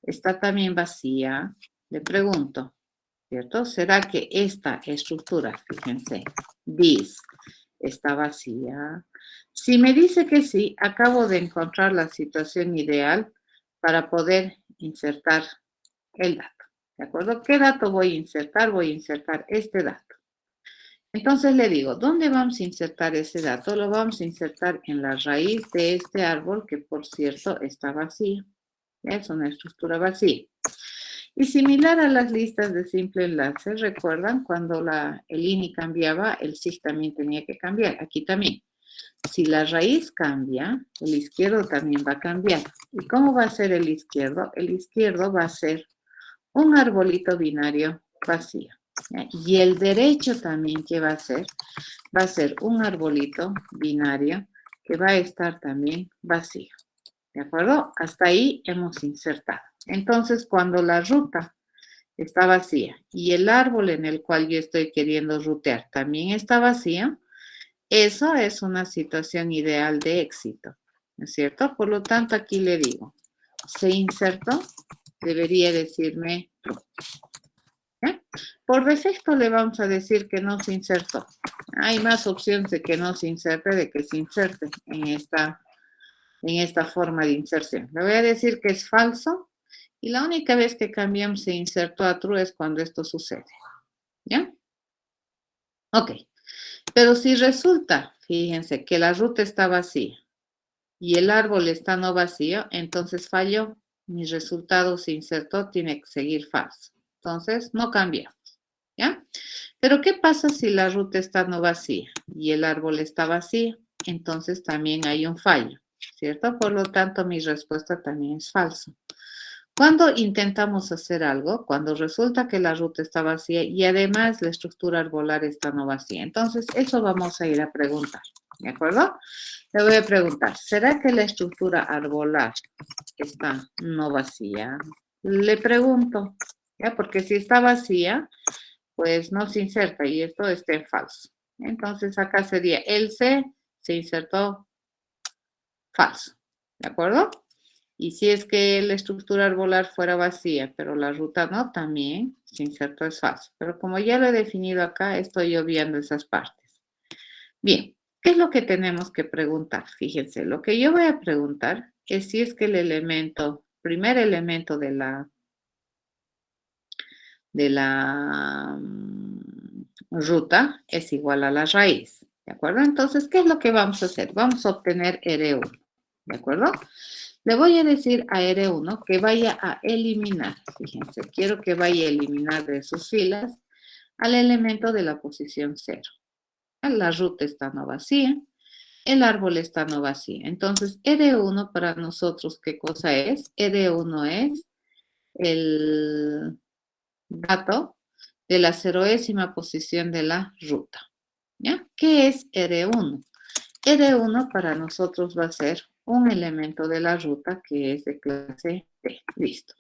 está también vacía? Le pregunto, ¿cierto? ¿Será que esta estructura, fíjense, this, está vacía? Si me dice que sí, acabo de encontrar la situación ideal para poder insertar el dato. ¿De acuerdo? ¿Qué dato voy a insertar? Voy a insertar este dato. Entonces le digo, ¿dónde vamos a insertar ese dato? Lo vamos a insertar en la raíz de este árbol, que por cierto está vacío. Es una estructura vacía. Y similar a las listas de simple enlace, recuerdan cuando el INI cambiaba, el SIG también tenía que cambiar. Aquí también. Si la raíz cambia, el izquierdo también va a cambiar. ¿Y cómo va a ser el izquierdo? El izquierdo va a ser un arbolito binario vacío. ¿Ya? Y el derecho también, ¿qué va a ser? Va a ser un arbolito binario que va a estar también vacío. ¿De acuerdo? Hasta ahí hemos insertado. Entonces, cuando la ruta está vacía y el árbol en el cual yo estoy queriendo rutear también está vacío, eso es una situación ideal de éxito, ¿no es cierto? Por lo tanto, aquí le digo, se insertó, debería decirme true. ¿Eh? Por defecto le vamos a decir que no se insertó. Hay más opciones de que no se inserte, de que se inserte en esta forma de inserción. Le voy a decir que es falso y la única vez que cambiamos se insertó a true es cuando esto sucede. ¿Ya? Ok. Pero si resulta, fíjense, que la ruta está vacía y el árbol está no vacío, entonces falló. Mi resultado se insertó, tiene que seguir falso. Entonces, no cambiamos. ¿Ya? Pero ¿qué pasa si la ruta está no vacía y el árbol está vacío? Entonces también hay un fallo, ¿cierto? Por lo tanto, mi respuesta también es falso. Cuando intentamos hacer algo, cuando resulta que la ruta está vacía y además la estructura arbolar está no vacía. Entonces, eso vamos a ir a preguntar, ¿de acuerdo? Le voy a preguntar, ¿será que la estructura arbolar está no vacía? Le pregunto, ¿ya? Porque si está vacía, pues no se inserta y esto está en falso. Entonces, acá sería el C se insertó falso, ¿de acuerdo? Y si es que la estructura arbolar fuera vacía, pero la ruta no, también se insertó es falso. Pero como ya lo he definido acá, estoy obviando esas partes. Bien, ¿qué es lo que tenemos que preguntar? Fíjense, lo que yo voy a preguntar es si es que el elemento, primer elemento de la ruta es igual a la raíz. ¿De acuerdo? Entonces, ¿qué es lo que vamos a hacer? Vamos a obtener R1. ¿De acuerdo? Le voy a decir a R1 que vaya a eliminar. Fíjense, quiero que vaya a eliminar de sus filas al elemento de la posición 0. La ruta está no vacía, el árbol está no vacío. Entonces, R1 para nosotros, ¿qué cosa es? R1 es el dato de la ceroésima posición de la ruta. ¿Ya? ¿Qué es R1? R1 para nosotros va a ser un elemento de la ruta que es de clase T. Listo.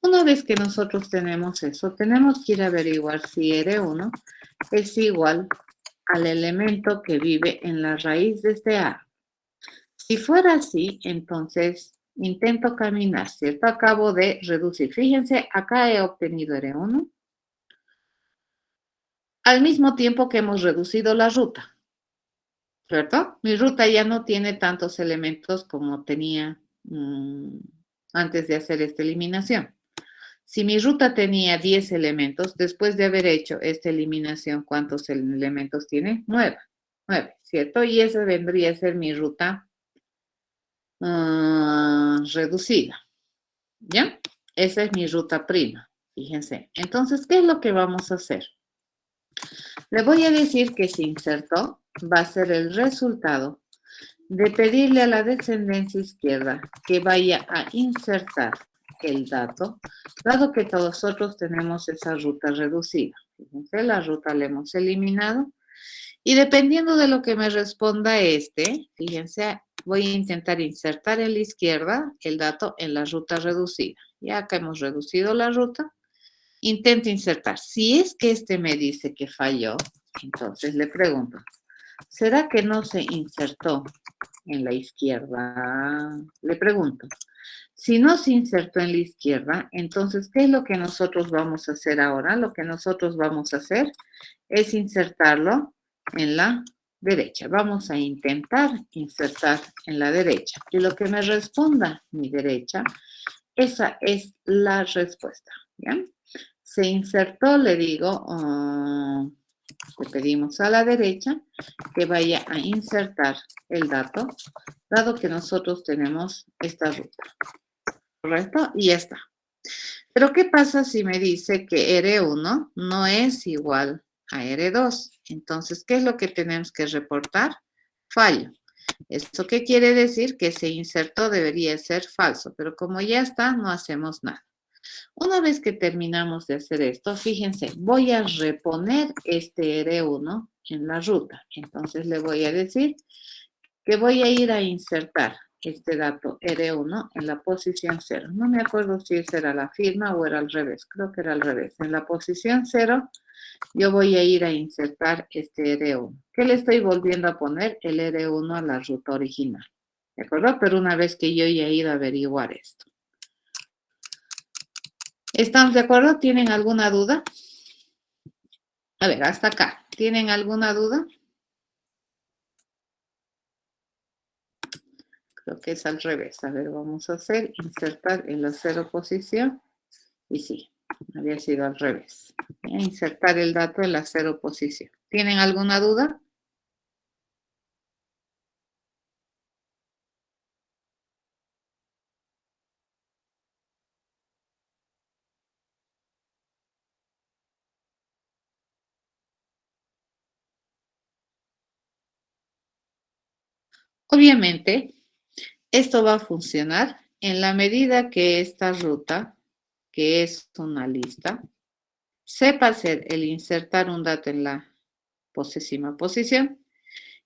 Una vez que nosotros tenemos eso, tenemos que ir a averiguar si R1 es igual al elemento que vive en la raíz de este árbol. Si fuera así, entonces intento caminar, ¿cierto? Acabo de reducir. Fíjense, acá he obtenido R1 al mismo tiempo que hemos reducido la ruta, ¿cierto? Mi ruta ya no tiene tantos elementos como tenía antes de hacer esta eliminación. Si mi ruta tenía 10 elementos, después de haber hecho esta eliminación, ¿cuántos elementos tiene? 9. 9, ¿cierto? Y esa vendría a ser mi ruta reducida, ¿ya? Esa es mi ruta prima, fíjense. Entonces, ¿qué es lo que vamos a hacer? Le voy a decir que se insertó, va a ser el resultado de pedirle a la descendencia izquierda que vaya a insertar el dato, dado que nosotros tenemos esa ruta reducida. Fíjense, la ruta la hemos eliminado. Y dependiendo de lo que me responda fíjense, voy a intentar insertar en la izquierda el dato en la ruta reducida. Ya que hemos reducido la ruta, intento insertar. Si es que me dice que falló, entonces le pregunto, ¿será que no se insertó en la izquierda? Le pregunto. Si no se insertó en la izquierda, entonces, ¿qué es lo que nosotros vamos a hacer ahora? Lo que nosotros vamos a hacer es insertarlo en la derecha. Vamos a intentar insertar en la derecha. Y lo que me responda mi derecha, esa es la respuesta. ¿Bien? Se insertó, le digo, le pedimos a la derecha que vaya a insertar el dato, dado que nosotros tenemos esta ruta. ¿Correcto? Y ya está. Pero ¿qué pasa si me dice que R1 no es igual a R2? Entonces, ¿qué es lo que tenemos que reportar? Fallo. ¿Esto qué quiere decir? Que se insertó debería ser falso, pero como ya está, no hacemos nada. Una vez que terminamos de hacer esto, fíjense, voy a reponer este R1 en la ruta. Entonces le voy a decir que voy a ir a insertar este dato R1 en la posición 0. No me acuerdo si esa era la firma o era al revés. Creo que era al revés. En la posición 0 yo voy a ir a insertar este R1. ¿Qué le estoy volviendo a poner? El R1 a la ruta original. ¿De acuerdo? Pero una vez que yo ya he ido a averiguar esto. ¿Estamos de acuerdo? ¿Tienen alguna duda? A ver, hasta acá. ¿Tienen alguna duda? Creo que es al revés. A ver, vamos a hacer insertar en la 0 posición. Y sí, había sido al revés. Voy a insertar el dato en la 0 posición. ¿Tienen alguna duda? Obviamente, esto va a funcionar en la medida que esta ruta, que es una lista, sepa hacer el insertar un dato en la posésima posición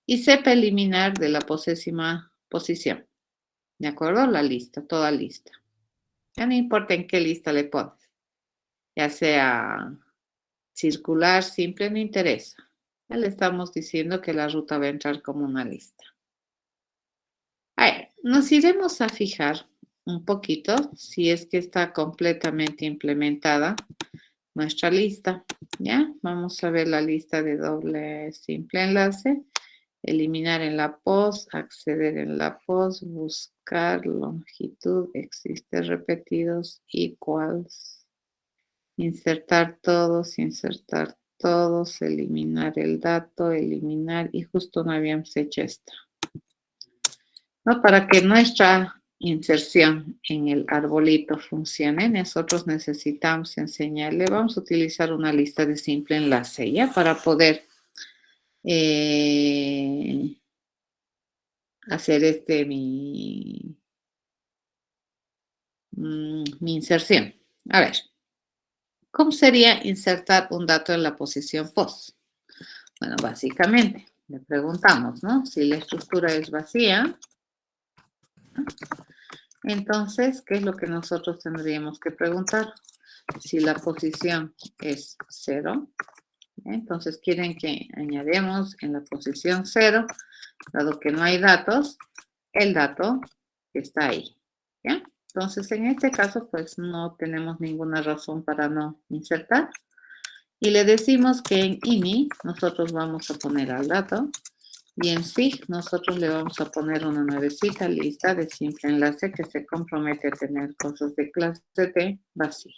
y sepa eliminar de la posésima posición. ¿De acuerdo? La lista, toda lista. Ya no importa en qué lista le pones, ya sea circular, simple, no interesa. Ya le estamos diciendo que la ruta va a entrar como una lista. A ver, nos iremos a fijar un poquito si es que está completamente implementada nuestra lista. ¿Ya? Vamos a ver la lista de doble simple enlace. Eliminar en la post, acceder en la post, buscar longitud, existe repetidos, equals, insertar todos, eliminar el dato, eliminar, y justo no habíamos hecho esta. ¿No? Para que nuestra inserción en el arbolito funcione, nosotros necesitamos enseñarle, vamos a utilizar una lista de simple enlace, ¿ya? Para poder hacer mi inserción. A ver, ¿cómo sería insertar un dato en la posición post? Bueno, básicamente, le preguntamos, ¿no? Si la estructura es vacía, entonces, ¿qué es lo que nosotros tendríamos que preguntar? Si la posición es 0, entonces quieren que añadamos en la posición 0, dado que no hay datos, el dato que está ahí, ¿ya? Entonces, en este caso, pues no tenemos ninguna razón para no insertar. Y le decimos que en ini nosotros vamos a poner al dato y en SIG nosotros le vamos a poner una nuevecita lista de simple enlace que se compromete a tener cosas de clase T vacía.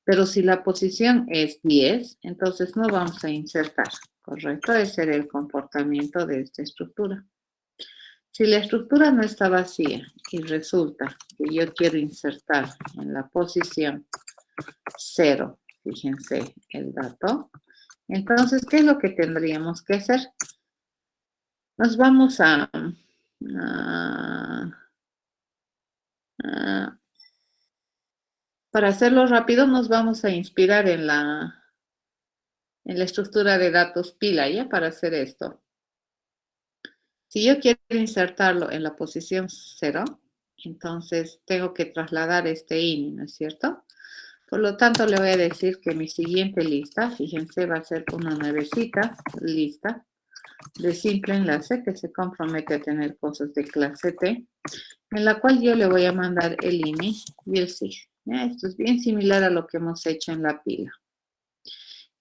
Pero si la posición es 10, entonces no vamos a insertar, ¿correcto? Ese era el comportamiento de esta estructura. Si la estructura no está vacía y resulta que yo quiero insertar en la posición 0, fíjense el dato, entonces, ¿qué es lo que tendríamos que hacer? Nos vamos para hacerlo rápido, nos vamos a inspirar en la estructura de datos pila, ¿ya? Para hacer esto. Si yo quiero insertarlo en la posición 0, entonces tengo que trasladar este ini, ¿no es cierto? Por lo tanto, le voy a decir que mi siguiente lista, fíjense, va a ser una nuevecita lista de simple enlace que se compromete a tener cosas de clase T, en la cual yo le voy a mandar el ini y el sig. ¿Ya? Esto es bien similar a lo que hemos hecho en la pila.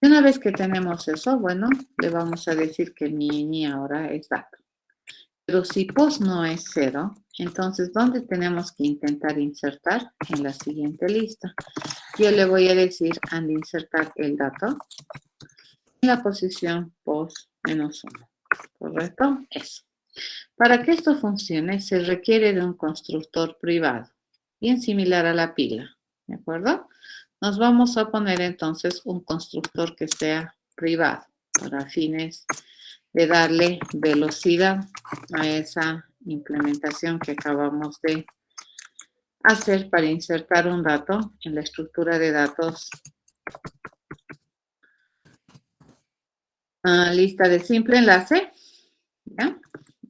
Y una vez que tenemos eso, bueno, le vamos a decir que mi ini ahora es dato. Pero si post no es 0, entonces, ¿dónde tenemos que intentar insertar? En la siguiente lista. Yo le voy a decir and insertar el dato en la posición post menos 1. ¿Correcto? Eso. Para que esto funcione, se requiere de un constructor privado, bien similar a la pila. ¿De acuerdo? Nos vamos a poner entonces un constructor que sea privado para fines de darle velocidad a esa implementación que acabamos de hacer para insertar un dato en la estructura de datos lista de simple enlace. ¿Ya?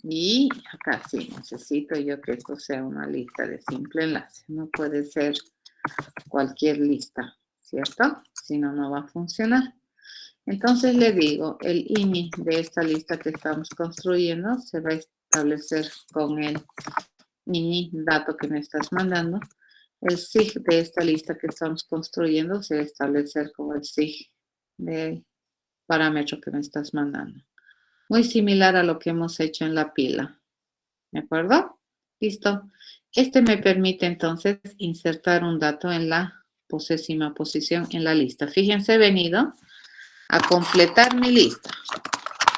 Y acá sí, necesito yo que esto sea una lista de simple enlace. No puede ser cualquier lista, ¿cierto? Si no, no va a funcionar. Entonces le digo, el ini de esta lista que estamos construyendo se va a establecer con el ini dato que me estás mandando. El sig de esta lista que estamos construyendo se va a establecer con el sig del parámetro que me estás mandando. Muy similar a lo que hemos hecho en la pila. ¿De acuerdo? Listo. Este me permite entonces insertar un dato en la posésima posición en la lista. Fíjense, he venido a completar mi lista.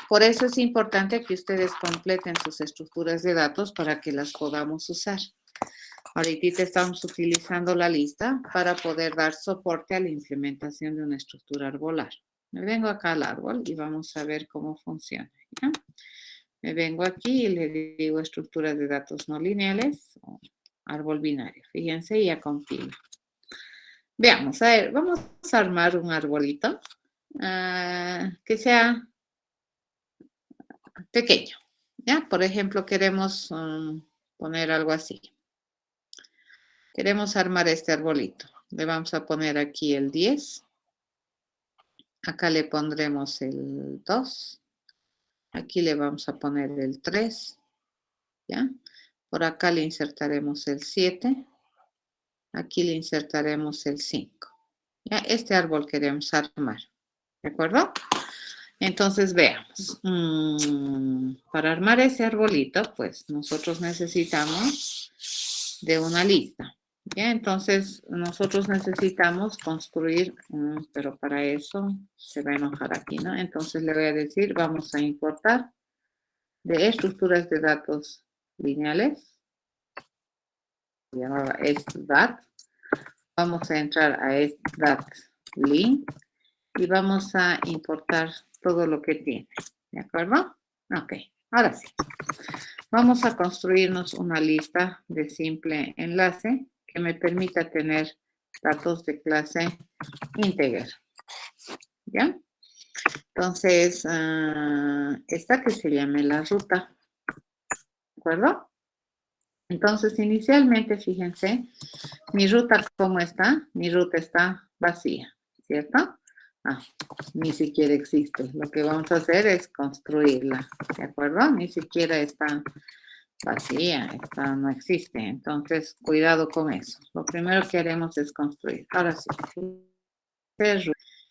Por eso es importante que ustedes completen sus estructuras de datos para que las podamos usar. Ahorita estamos utilizando la lista para poder dar soporte a la implementación de una estructura arbolar. Me vengo acá al árbol y vamos a ver cómo funciona. ¿Ya? Me vengo aquí y le digo estructuras de datos no lineales. árbol binario. Fíjense, ya compilo. Veamos, a ver, vamos a armar un arbolito que sea pequeño. ¿Ya? Por ejemplo, queremos poner algo así. Queremos armar este arbolito. Le vamos a poner aquí el 10. Acá le pondremos el 2. Aquí le vamos a poner el 3. ¿Ya? Por acá le insertaremos el 7. Aquí le insertaremos el 5. ¿Ya? Este árbol queremos armar. ¿De acuerdo? Entonces veamos. Para armar ese arbolito, pues nosotros necesitamos de una lista. ¿Ya? Entonces nosotros necesitamos construir, pero para eso se va a enojar aquí, ¿no? Entonces le voy a decir, vamos a importar de estructuras de datos lineales. Se llamaba SDAT. Vamos a entrar a SDAT.lin y vamos a importar todo lo que tiene. ¿De acuerdo? Ok, ahora sí. Vamos a construirnos una lista de simple enlace que me permita tener datos de clase integer. ¿Ya? Entonces, esta que se llame la ruta. ¿De acuerdo? Entonces, inicialmente, fíjense, mi ruta, ¿cómo está? Mi ruta está vacía, ¿cierto? Ni siquiera existe. Lo que vamos a hacer es construirla, ¿de acuerdo? Ni siquiera está vacía, esta no existe. Entonces, cuidado con eso. Lo primero que haremos es construir. Ahora sí,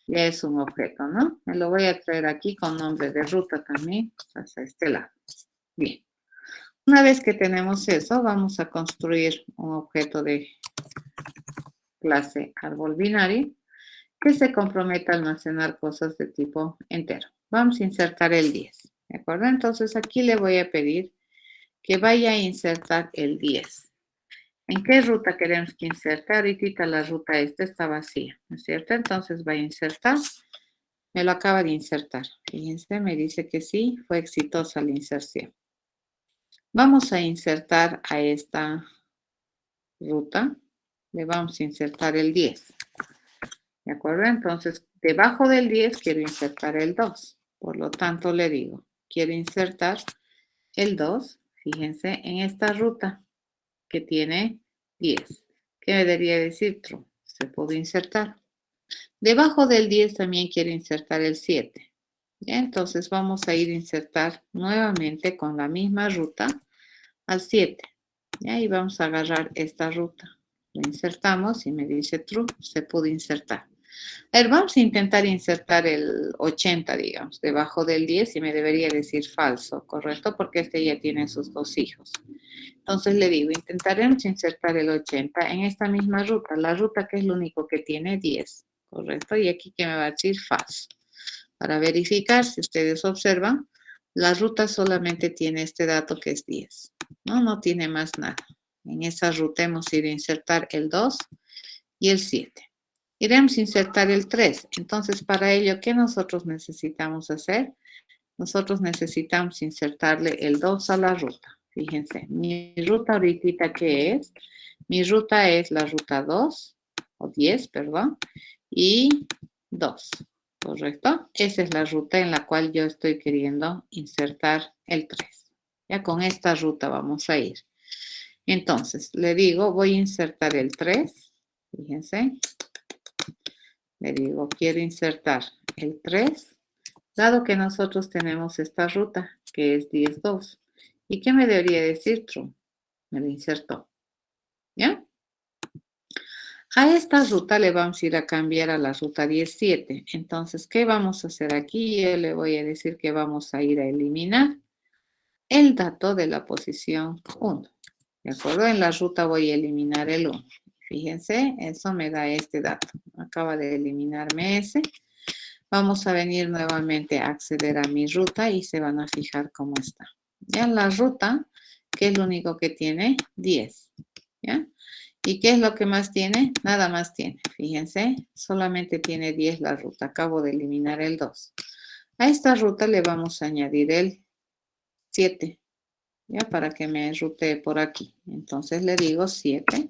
ya es un objeto, ¿no? Me lo voy a traer aquí con nombre de ruta también, hacia este lado. Bien. Una vez que tenemos eso, vamos a construir un objeto de clase árbol binario que se comprometa a almacenar cosas de tipo entero. Vamos a insertar el 10, ¿de acuerdo? Entonces aquí le voy a pedir que vaya a insertar el 10. ¿En qué ruta queremos que inserte? Ahorita la ruta esta está vacía, ¿no es cierto? Entonces va a insertar. Me lo acaba de insertar. Fíjense, me dice que sí, fue exitosa la inserción. Vamos a insertar a esta ruta. Le vamos a insertar el 10. ¿De acuerdo? Entonces, debajo del 10 quiero insertar el 2. Por lo tanto, le digo, quiero insertar el 2, fíjense, en esta ruta que tiene 10. ¿Qué debería decir true? Se puede insertar. Debajo del 10 también quiero insertar el 7. ¿Ya? Entonces, vamos a ir a insertar nuevamente con la misma ruta al 7. ¿Ya? Y vamos a agarrar esta ruta. Lo insertamos y me dice true, se puede insertar. A ver, vamos a intentar insertar el 80, digamos, debajo del 10 y me debería decir falso, ¿correcto? Porque este ya tiene sus dos hijos. Entonces le digo, intentaremos insertar el 80 en esta misma ruta, la ruta que es lo único que tiene 10, ¿correcto? Y aquí que me va a decir falso. Para verificar, si ustedes observan, la ruta solamente tiene este dato que es 10, ¿no? No tiene más nada. En esa ruta hemos ido a insertar el 2 y el 7. Iremos a insertar el 3. Entonces, para ello, ¿qué nosotros necesitamos hacer? Nosotros necesitamos insertarle el 2 a la ruta. Fíjense, mi ruta ahorita, ¿qué es? Mi ruta es la ruta 2, o 10, perdón, y 2, ¿correcto? Esa es la ruta en la cual yo estoy queriendo insertar el 3. Ya con esta ruta vamos a ir. Entonces, le digo, voy a insertar el 3. Fíjense. Le digo, quiero insertar el 3, dado que nosotros tenemos esta ruta, que es 10, 2. ¿Y qué me debería decir true? Me lo insertó. ¿Ya? A esta ruta le vamos a ir a cambiar a la ruta 17. Entonces, ¿qué vamos a hacer aquí? Yo le voy a decir que vamos a ir a eliminar el dato de la posición 1. ¿De acuerdo? En la ruta voy a eliminar el 1. Fíjense, eso me da este dato. Acaba de eliminarme ese. Vamos a venir nuevamente a acceder a mi ruta y se van a fijar cómo está. Ya la ruta, ¿qué es lo único que tiene? 10. ¿Ya? ¿Y qué es lo que más tiene? Nada más tiene. Fíjense, solamente tiene 10 la ruta. Acabo de eliminar el 2. A esta ruta le vamos a añadir el 7. ya para que me rutee por aquí. Entonces le digo 7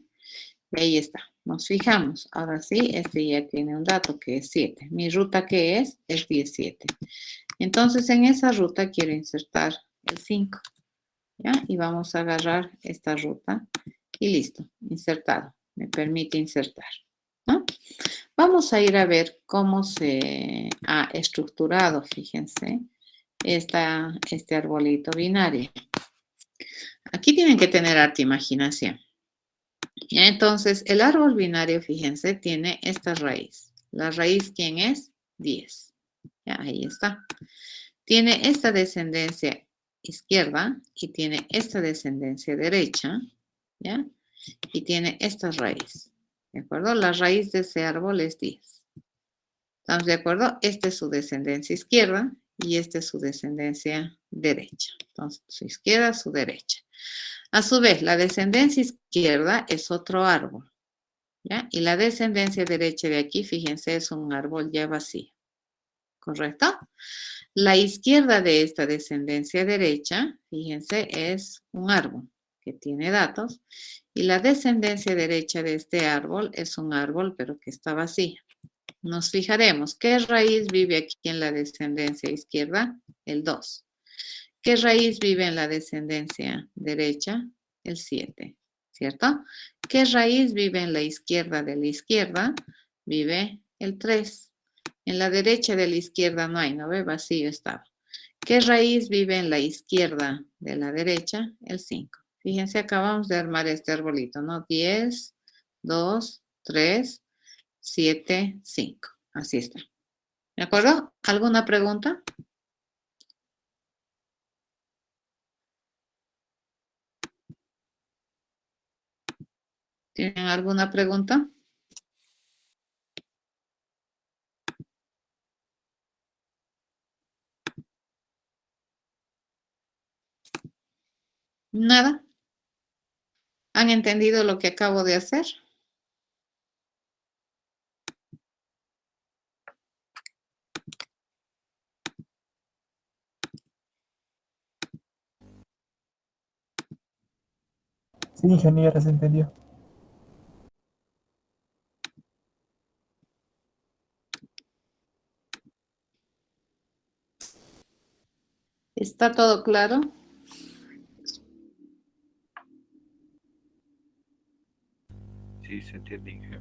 y ahí está. Nos fijamos. Ahora sí, este ya tiene un dato que es 7. Mi ruta que es 17. Entonces en esa ruta quiero insertar el 5. ¿Ya? Y vamos a agarrar esta ruta y listo, insertado. Me permite insertar, ¿no? Vamos a ir a ver cómo se ha estructurado, fíjense, este arbolito binario. Aquí tienen que tener harta imaginación. Entonces, el árbol binario, fíjense, tiene esta raíz. ¿La raíz quién es? 10. Ya, ahí está. Tiene esta descendencia izquierda y tiene esta descendencia derecha, ¿ya? Y tiene esta raíz, ¿de acuerdo? La raíz de ese árbol es 10. ¿Estamos de acuerdo? Esta es su descendencia izquierda y esta es su descendencia derecha. Entonces, su izquierda, su derecha. A su vez, la descendencia izquierda es otro árbol, ¿ya? Y la descendencia derecha de aquí, fíjense, es un árbol ya vacío, ¿correcto? La izquierda de esta descendencia derecha, fíjense, es un árbol que tiene datos. Y la descendencia derecha de este árbol es un árbol, pero que está vacío. Nos fijaremos, ¿qué raíz vive aquí en la descendencia izquierda? El 2. ¿Qué raíz vive en la descendencia derecha? El 7, ¿cierto? ¿Qué raíz vive en la izquierda de la izquierda? Vive el 3. En la derecha de la izquierda no hay, ¿no ve? Vacío estaba. ¿Qué raíz vive en la izquierda de la derecha? El 5. Fíjense, acabamos de armar este arbolito, ¿no? 10, 2, 3, 7, 5. Así está. ¿De acuerdo? ¿Alguna pregunta? ¿Tienen alguna pregunta? Nada. ¿Han entendido lo que acabo de hacer? Sí, ingeniera, se entendió. ¿Está todo claro? Sí, se entiende, Inge.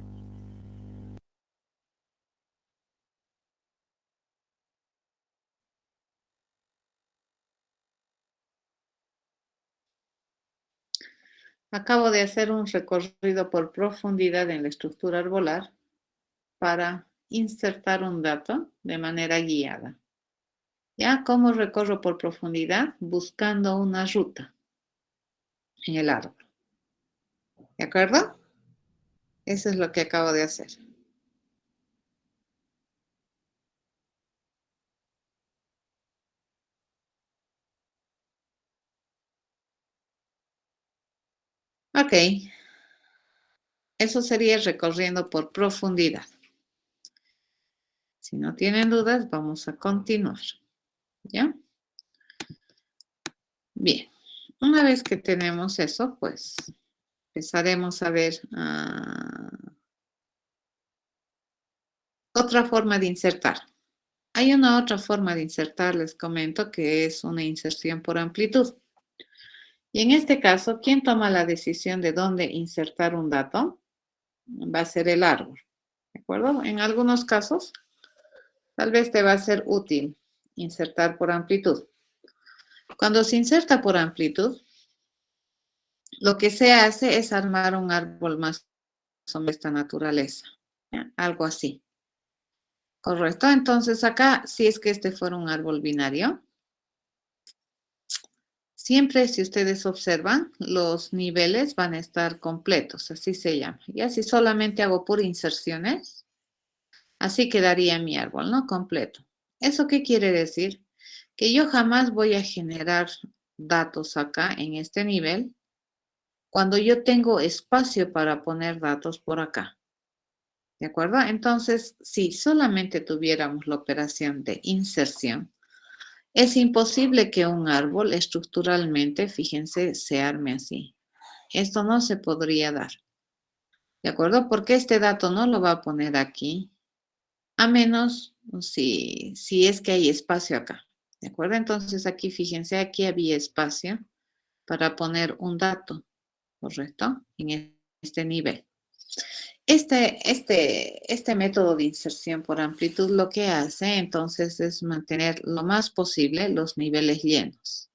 Acabo de hacer un recorrido por profundidad en la estructura arbolar para insertar un dato de manera guiada. ¿Ya? ¿Cómo recorro por profundidad? Buscando una ruta en el árbol. ¿De acuerdo? Eso es lo que acabo de hacer. Ok. Eso sería recorriendo por profundidad. Si no tienen dudas, vamos a continuar. ¿Ya? Bien. Una vez que tenemos eso, pues empezaremos a ver otra forma de insertar. Hay una otra forma de insertar, les comento, que es una inserción por amplitud. Y en este caso, ¿quién toma la decisión de dónde insertar un dato? Va a ser el árbol. ¿De acuerdo? En algunos casos, tal vez te va a ser útil insertar por amplitud. Cuando se inserta por amplitud, lo que se hace es armar un árbol más o menos de esta naturaleza. ¿Ya? Algo así. Correcto. Entonces acá, si es que este fuera un árbol binario, siempre si ustedes observan, los niveles van a estar completos, así se llama. Ya si solamente hago por inserciones, así quedaría mi árbol, ¿no? Completo. ¿Eso qué quiere decir? Que yo jamás voy a generar datos acá en este nivel cuando yo tengo espacio para poner datos por acá. ¿De acuerdo? Entonces, si solamente tuviéramos la operación de inserción, Es imposible que un árbol estructuralmente, fíjense, se arme así. Esto no se podría dar. ¿De acuerdo? Porque este dato no lo va a poner aquí, a menos si es que hay espacio acá. ¿De acuerdo? Entonces aquí, fíjense, aquí había espacio para poner un dato, ¿correcto? En este nivel. Este método de inserción por amplitud lo que hace entonces es mantener lo más posible los niveles llenos.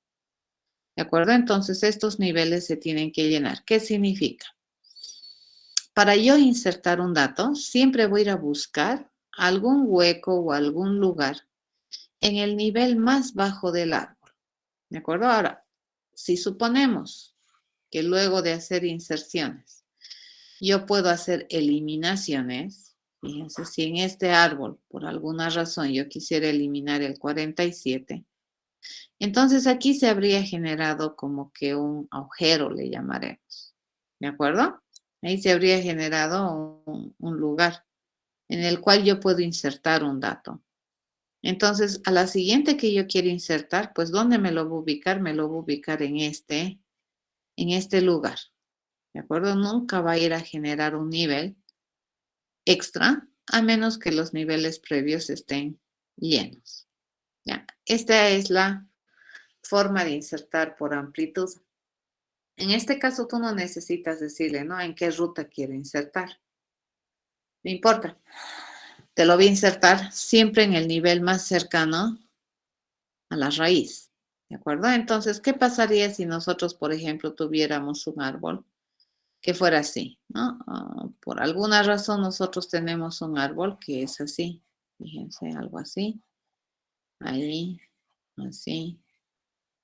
¿De acuerdo? Entonces estos niveles se tienen que llenar. ¿Qué significa? Para yo insertar un dato, siempre voy a ir a buscar algún hueco o algún lugar en el nivel más bajo del árbol. ¿De acuerdo? Ahora, si suponemos que luego de hacer inserciones, yo puedo hacer eliminaciones. Fíjense, si en este árbol, por alguna razón, yo quisiera eliminar el 47, entonces aquí se habría generado como que un agujero, le llamaremos. ¿De acuerdo? Ahí se habría generado un lugar en el cual yo puedo insertar un dato. Entonces, a la siguiente que yo quiero insertar, pues ¿dónde me lo voy a ubicar? Me lo voy a ubicar en este lugar. ¿De acuerdo? Nunca va a ir a generar un nivel extra a menos que los niveles previos estén llenos. ¿Ya? Esta es la forma de insertar por amplitud. En este caso tú no necesitas decirle, ¿no? En qué ruta quiero insertar. No importa. Te lo voy a insertar siempre en el nivel más cercano a la raíz. ¿De acuerdo? Entonces, ¿qué pasaría si nosotros, por ejemplo, tuviéramos un árbol que fuera así, ¿no? Por alguna razón nosotros tenemos un árbol que es así. Fíjense, algo así. Ahí, así,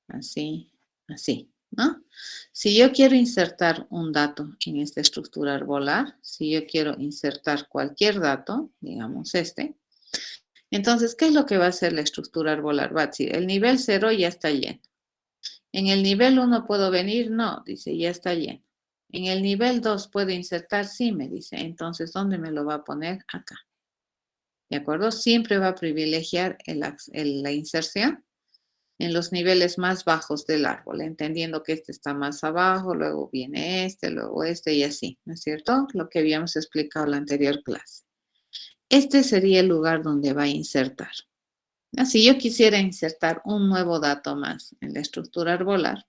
así, así, ¿no? Si yo quiero insertar un dato en esta estructura arbolar, si yo quiero insertar cualquier dato, digamos entonces, ¿qué es lo que va a hacer la estructura arbolar? Va a decir, el nivel 0 ya está lleno. ¿En el nivel 1 puedo venir? No, dice, ya está lleno. ¿En el nivel 2 puedo insertar? Sí, me dice. Entonces, ¿dónde me lo va a poner? Acá. ¿De acuerdo? Siempre va a privilegiar la inserción en los niveles más bajos del árbol, entendiendo que este está más abajo, luego viene luego este y así, ¿no es cierto? Lo que habíamos explicado en la anterior clase. Este sería el lugar donde va a insertar. Si yo quisiera insertar un nuevo dato más en la estructura arbolar,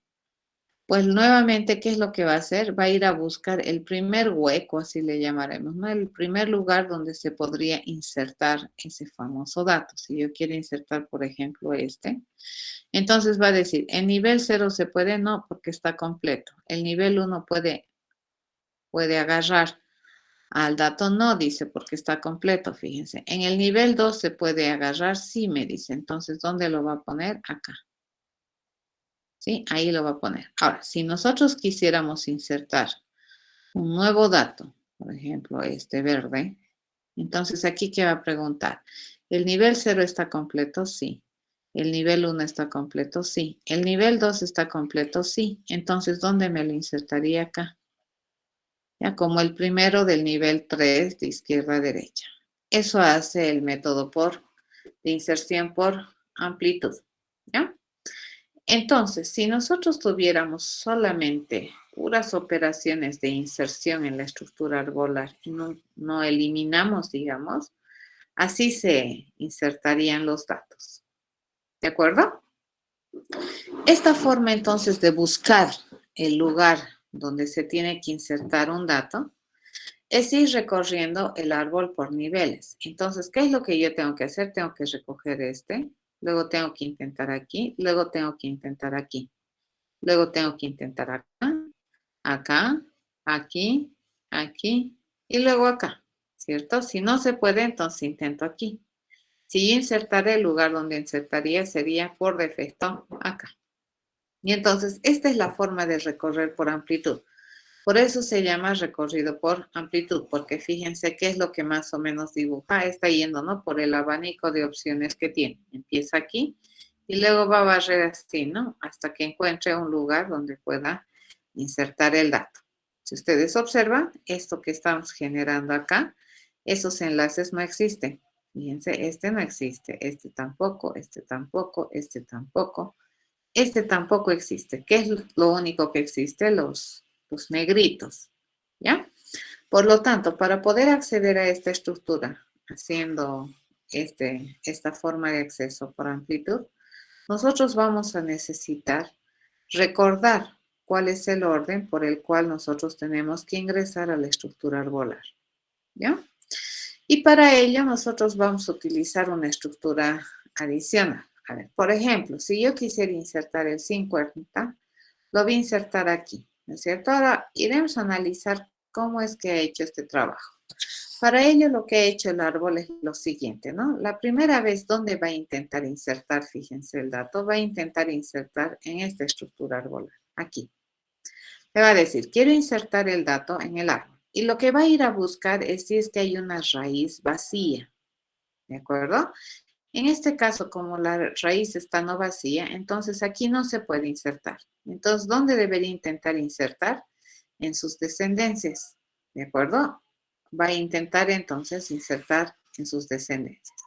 pues nuevamente, ¿qué es lo que va a hacer? Va a ir a buscar el primer hueco, así le llamaremos, ¿no? El primer lugar donde se podría insertar ese famoso dato. Si yo quiero insertar, por ejemplo, entonces va a decir, ¿en nivel 0 se puede? No, porque está completo. El nivel 1 puede agarrar al dato, no, dice, porque está completo, fíjense. En el nivel 2 se puede agarrar, sí, me dice. Entonces, ¿dónde lo va a poner? Acá. ¿Sí? Ahí lo va a poner. Ahora, si nosotros quisiéramos insertar un nuevo dato, por ejemplo, este verde, entonces aquí, ¿qué va a preguntar? ¿El nivel 0 está completo? Sí. ¿El nivel 1 está completo? Sí. ¿El nivel 2 está completo? Sí. Entonces, ¿dónde me lo insertaría acá? Ya como el primero del nivel 3 de izquierda a derecha. Eso hace el método de inserción por amplitud. ¿Ya? Entonces, si nosotros tuviéramos solamente puras operaciones de inserción en la estructura arbolar y no eliminamos, digamos, así se insertarían los datos. ¿De acuerdo? Esta forma entonces de buscar el lugar donde se tiene que insertar un dato es ir recorriendo el árbol por niveles. Entonces, ¿qué es lo que yo tengo que hacer? Tengo que recoger luego tengo que intentar aquí, luego tengo que intentar aquí. Luego tengo que intentar acá, acá, aquí, aquí y luego acá, ¿cierto? Si no se puede, entonces intento aquí. Si yo insertaré, el lugar donde insertaría sería por defecto acá. Y entonces, esta es la forma de recorrer por amplitud. Por eso se llama recorrido por amplitud, porque fíjense qué es lo que más o menos dibuja. Está yendo, ¿no? Por el abanico de opciones que tiene. Empieza aquí y luego va a barrer así, ¿no? Hasta que encuentre un lugar donde pueda insertar el dato. Si ustedes observan, esto que estamos generando acá, esos enlaces no existen. Fíjense, este no existe, este tampoco, este tampoco, este tampoco. Este tampoco existe. ¿Qué es lo único que existe? Los negritos, ¿ya? Por lo tanto, para poder acceder a esta estructura, haciendo esta forma de acceso por amplitud, nosotros vamos a necesitar recordar cuál es el orden por el cual nosotros tenemos que ingresar a la estructura arbolar, ¿ya? Y para ello nosotros vamos a utilizar una estructura adicional. A ver, por ejemplo, si yo quisiera insertar el 50, lo voy a insertar aquí, ¿no es cierto? Ahora iremos a analizar cómo es que ha hecho este trabajo. Para ello lo que ha hecho el árbol es lo siguiente, ¿no? La primera vez, ¿dónde va a intentar insertar? Fíjense el dato, va a intentar insertar en esta estructura arbolar, aquí. Le va a decir, quiero insertar el dato en el árbol. Y lo que va a ir a buscar es si es que hay una raíz vacía, ¿de acuerdo? En este caso, como la raíz está no vacía, entonces aquí no se puede insertar. Entonces, ¿dónde debería intentar insertar? En sus descendencias, ¿de acuerdo? Va a intentar entonces insertar en sus descendencias.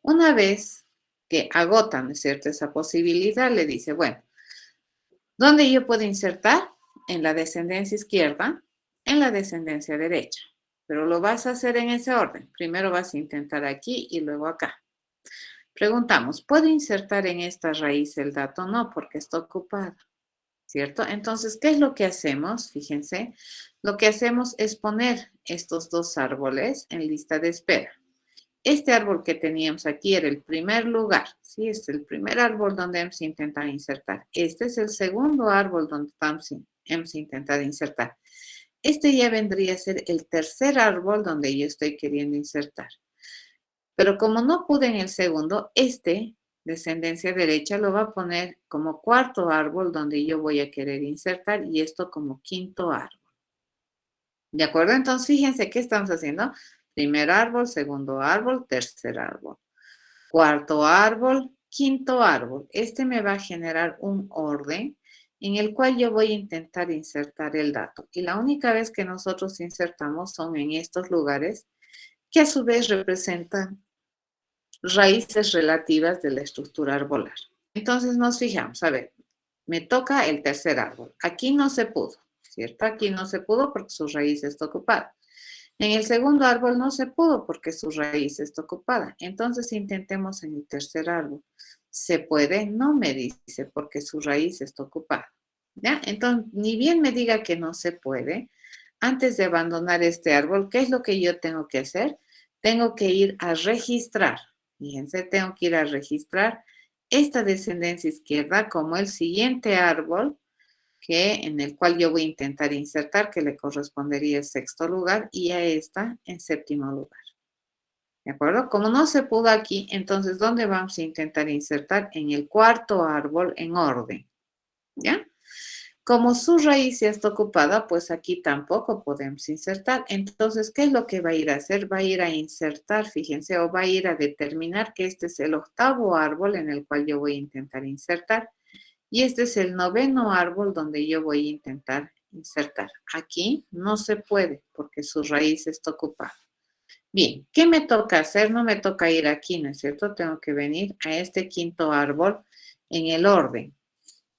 Una vez que agota, ¿no es cierto?, esa posibilidad, le dice, bueno, ¿dónde yo puedo insertar? En la descendencia izquierda, en la descendencia derecha. Pero lo vas a hacer en ese orden. Primero vas a intentar aquí y luego acá. Preguntamos, ¿puedo insertar en esta raíz el dato? No, porque está ocupada, ¿cierto? Entonces, ¿qué es lo que hacemos? Fíjense, lo que hacemos es poner estos dos árboles en lista de espera. Este árbol que teníamos aquí era el primer lugar, ¿sí? Es el primer árbol donde hemos intentado insertar. Este es el segundo árbol donde hemos intentado insertar. Este ya vendría a ser el tercer árbol donde yo estoy queriendo insertar. Pero como no pude en el segundo, descendencia derecha, lo va a poner como cuarto árbol donde yo voy a querer insertar y esto como quinto árbol. ¿De acuerdo? Entonces, fíjense qué estamos haciendo. Primer árbol, segundo árbol, tercer árbol. Cuarto árbol, quinto árbol. Este me va a generar un orden en el cual yo voy a intentar insertar el dato. Y la única vez que nosotros insertamos son en estos lugares que a su vez representan raíces relativas de la estructura arbolar. Entonces nos fijamos, a ver, me toca el tercer árbol. Aquí no se pudo, ¿cierto? Aquí no se pudo porque su raíz está ocupada. En el segundo árbol no se pudo porque su raíz está ocupada. Entonces intentemos en el tercer árbol. ¿Se puede? No me dice porque su raíz está ocupada. ¿Ya? Entonces, ni bien me diga que no se puede, antes de abandonar este árbol, ¿qué es lo que yo tengo que hacer? Tengo que ir a registrar. Fíjense, tengo que ir a registrar esta descendencia izquierda como el siguiente árbol en el cual yo voy a intentar insertar, que le correspondería el sexto lugar, y a esta en séptimo lugar. ¿De acuerdo? Como no se pudo aquí, entonces, ¿dónde vamos a intentar insertar? En el cuarto árbol en orden. ¿Ya? Como su raíz ya está ocupada, pues aquí tampoco podemos insertar. Entonces, ¿qué es lo que va a ir a hacer? Va a ir a insertar, fíjense, o va a ir a determinar que este es el octavo árbol en el cual yo voy a intentar insertar. Y este es el noveno árbol donde yo voy a intentar insertar. Aquí no se puede porque su raíz está ocupada. Bien, ¿qué me toca hacer? No me toca ir aquí, ¿no es cierto? Tengo que venir a este quinto árbol en el orden.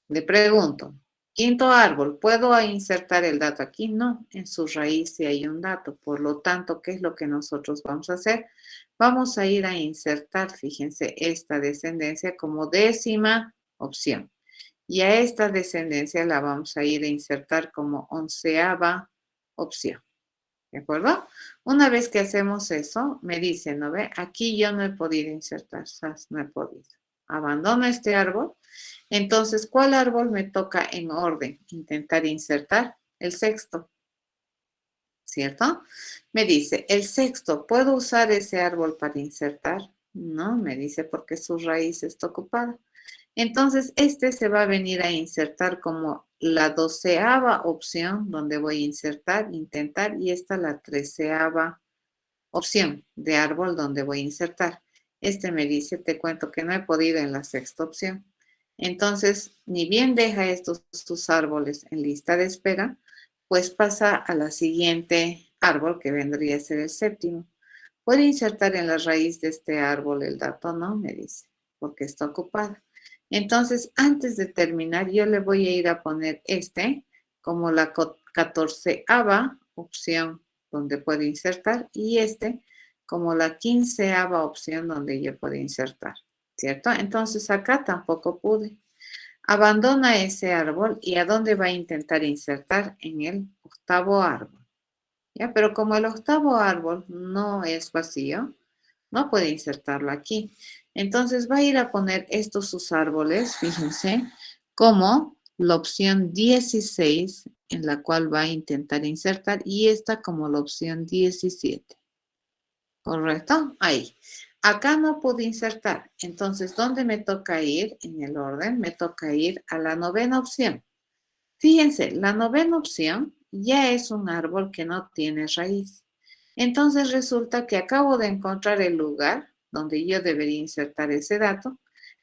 Le pregunto, quinto árbol, ¿puedo insertar el dato aquí? No, en su raíz sí hay un dato. Por lo tanto, ¿qué es lo que nosotros vamos a hacer? Vamos a ir a insertar, fíjense, esta descendencia como décima opción. Y a esta descendencia la vamos a ir a insertar como onceava opción. ¿De acuerdo? Una vez que hacemos eso, me dice, ¿no ve? Aquí yo no he podido insertar, no he podido. Abandono este árbol. Entonces, ¿cuál árbol me toca en orden? Intentar insertar el sexto. ¿Cierto? Me dice, el sexto, ¿puedo usar ese árbol para insertar? No, me dice, porque su raíz está ocupada. Entonces, este se va a venir a insertar como la doceava opción, donde voy a insertar, intentar, y esta la treceava opción de árbol donde voy a insertar. Este me dice, te cuento que no he podido en la sexta opción. Entonces, ni bien deja sus árboles en lista de espera, pues pasa a la siguiente árbol, que vendría a ser el séptimo. ¿Puede insertar en la raíz de este árbol el dato? No, me dice, porque está ocupada. Entonces, antes de terminar, yo le voy a ir a poner este como la 14ª opción donde puede insertar y este como la 15ª opción donde yo puedo insertar, ¿cierto? Entonces, acá tampoco pude. Abandona ese árbol y ¿a dónde va a intentar insertar? En el 8º árbol. ¿Ya? Pero como el 8º árbol no es vacío, no puede insertarlo aquí. Entonces va a ir a poner estos sus árboles, fíjense, como la opción 16 en la cual va a intentar insertar y esta como la opción 17. ¿Correcto? Ahí. Acá no pude insertar. Entonces, ¿dónde me toca ir en el orden? Me toca ir a la 9ª opción. Fíjense, la 9ª opción ya es un árbol que no tiene raíz. Entonces resulta que acabo de encontrar el lugar donde yo debería insertar ese dato,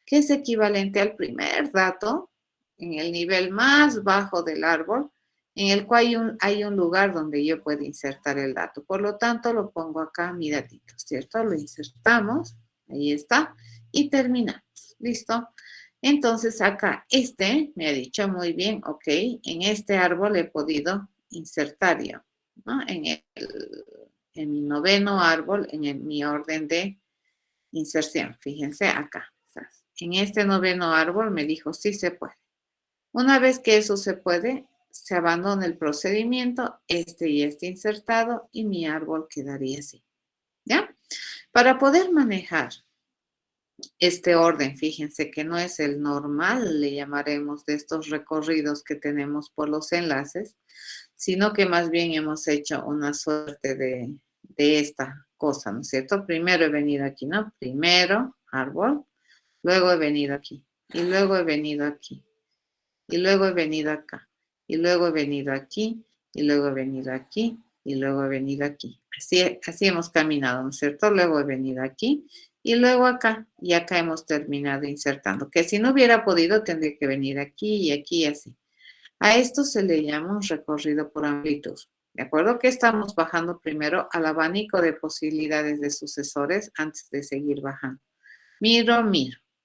que es equivalente al primer dato en el nivel más bajo del árbol, en el cual hay un lugar donde yo puedo insertar el dato. Por lo tanto, lo pongo acá, mi datito, ¿cierto? Lo insertamos, ahí está, y terminamos. ¿Listo? Entonces acá este me ha dicho muy bien, ok, en este árbol he podido insertar yo, ¿no? En mi 9º árbol, mi orden de inserción. Fíjense acá. En este 9º árbol me dijo sí se puede. Una vez que eso se puede, se abandona el procedimiento, este ya está insertado y mi árbol quedaría así. ¿Ya? Para poder manejar este orden, fíjense que no es el normal, le llamaremos, de estos recorridos que tenemos por los enlaces, sino que más bien hemos hecho una suerte de esta cosa, ¿no es cierto? Primero he venido aquí, ¿no? Primero, árbol, luego he venido aquí, y luego he venido aquí, y luego he venido acá, y luego he venido aquí, y luego he venido aquí, y luego he venido aquí. Así hemos caminado, ¿no es cierto? Luego he venido aquí, y luego acá, y acá hemos terminado insertando, que si no hubiera podido tendría que venir aquí y aquí y así. A esto se le llama un recorrido por amplitud. ¿De acuerdo? Que estamos bajando primero al abanico de posibilidades de sucesores antes de seguir bajando. Miro.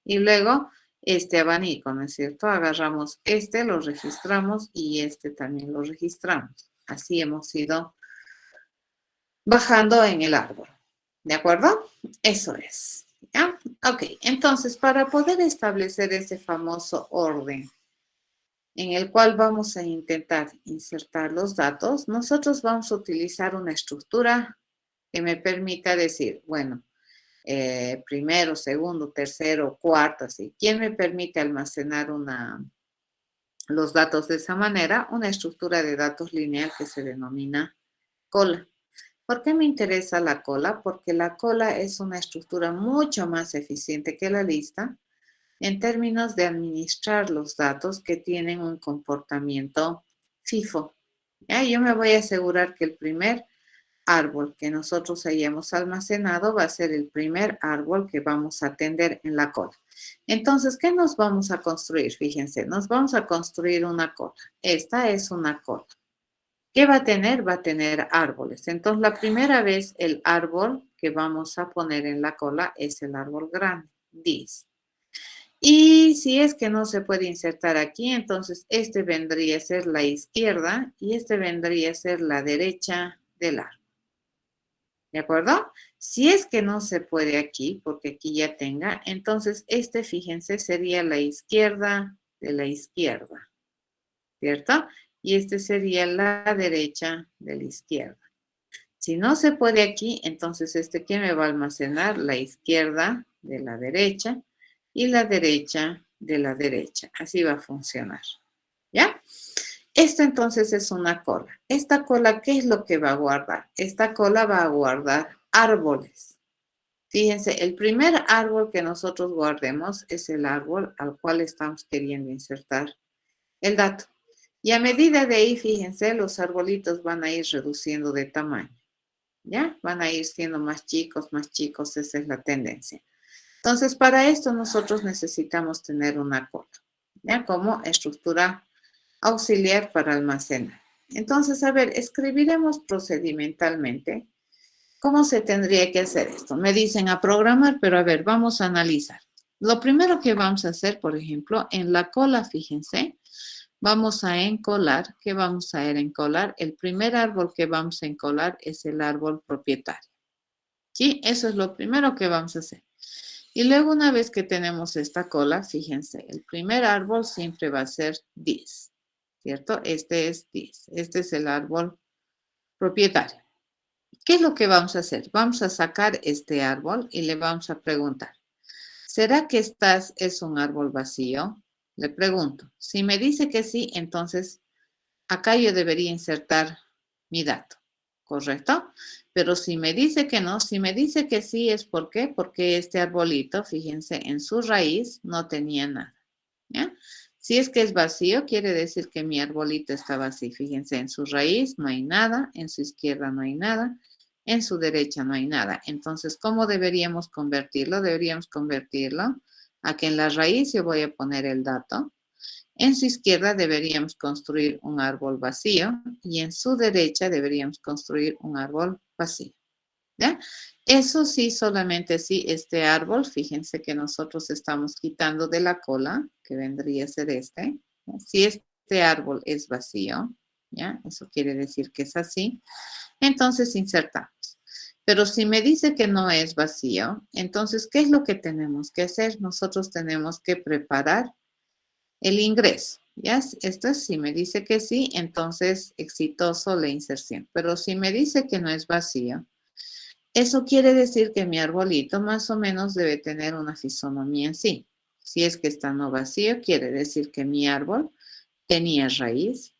Y luego este abanico, ¿no es cierto? Agarramos este, lo registramos y este también lo registramos. Así hemos ido bajando en el árbol. ¿De acuerdo? Eso es. ¿Ya? Ok, entonces para poder establecer ese famoso orden en el cual vamos a intentar insertar los datos, nosotros vamos a utilizar una estructura que me permita decir, bueno, primero, segundo, tercero, cuarto, así. ¿Quién me permite almacenar los datos de esa manera? Una estructura de datos lineal que se denomina cola. ¿Por qué me interesa la cola? Porque la cola es una estructura mucho más eficiente que la lista en términos de administrar los datos que tienen un comportamiento FIFO. ¿Ya? Yo me voy a asegurar que el primer árbol que nosotros hayamos almacenado va a ser el primer árbol que vamos a atender en la cola. Entonces, ¿qué nos vamos a construir? Fíjense, nos vamos a construir una cola. Esta es una cola. ¿Qué va a tener? Va a tener árboles. Entonces, la primera vez el árbol que vamos a poner en la cola es el árbol grande, 10. Y si es que no se puede insertar aquí, entonces este vendría a ser la izquierda y este vendría a ser la derecha del árbol. ¿De acuerdo? Si es que no se puede aquí, porque aquí ya tenga, entonces este, fíjense, sería la izquierda de la izquierda, ¿cierto? Y este sería la derecha de la izquierda. Si no se puede aquí, entonces ¿qué me va a almacenar? La izquierda de la derecha y la derecha de la derecha. Así va a funcionar. ¿Ya? Esto entonces es una cola. Esta cola, ¿qué es lo que va a guardar? Esta cola va a guardar árboles. Fíjense, el primer árbol que nosotros guardemos es el árbol al cual estamos queriendo insertar el dato. Y a medida de ahí, fíjense, los arbolitos van a ir reduciendo de tamaño. ¿Ya? Van a ir siendo más chicos, esa es la tendencia. Entonces, para esto nosotros necesitamos tener una cola, ¿ya? Como estructura auxiliar para almacenar. Entonces, a ver, escribiremos procedimentalmente ¿Cómo se tendría que hacer esto? Me dicen a programar, pero a ver, vamos a analizar. Lo primero que vamos a hacer, por ejemplo, en la cola, fíjense, vamos a encolar. ¿Qué vamos a encolar? El primer árbol que vamos a encolar es el árbol propietario. ¿Sí? Eso es lo primero que vamos a hacer. Y luego, una vez que tenemos esta cola, fíjense, el primer árbol siempre va a ser 10, ¿cierto? Este es 10. Este es el árbol propietario. ¿Qué es lo que vamos a hacer? Vamos a sacar este árbol y le vamos a preguntar, ¿será que es un árbol vacío? Le pregunto. Si me dice que sí, entonces acá yo debería insertar mi dato, ¿correcto? Pero si me dice que no, si me dice que sí, ¿es por qué? Porque este arbolito, fíjense, en su raíz no tenía nada, ¿ya? Si es que es vacío, quiere decir que mi arbolito está vacío. Fíjense, en su raíz no hay nada, en su izquierda no hay nada, en su derecha no hay nada. Entonces, ¿cómo deberíamos convertirlo? Deberíamos convertirlo a que en la raíz yo voy a poner el dato. En su izquierda deberíamos construir un árbol vacío y en su derecha deberíamos construir un árbol vacío. ¿Ya? Eso sí, solamente si este árbol, fíjense que nosotros estamos quitando de la cola, que vendría a ser este. ¿Ya? Si este árbol es vacío, ¿ya? Eso quiere decir que es así. Entonces insertamos. Pero si me dice que no es vacío, entonces, ¿qué es lo que tenemos que hacer? Nosotros tenemos que preparar el ingreso. ¿Ya? Esto es, si me dice que sí, entonces exitoso la inserción. Pero si me dice que no es vacío, eso quiere decir que mi arbolito más o menos debe tener una fisonomía en sí. Si es que está no vacío, quiere decir que mi árbol tenía raíz,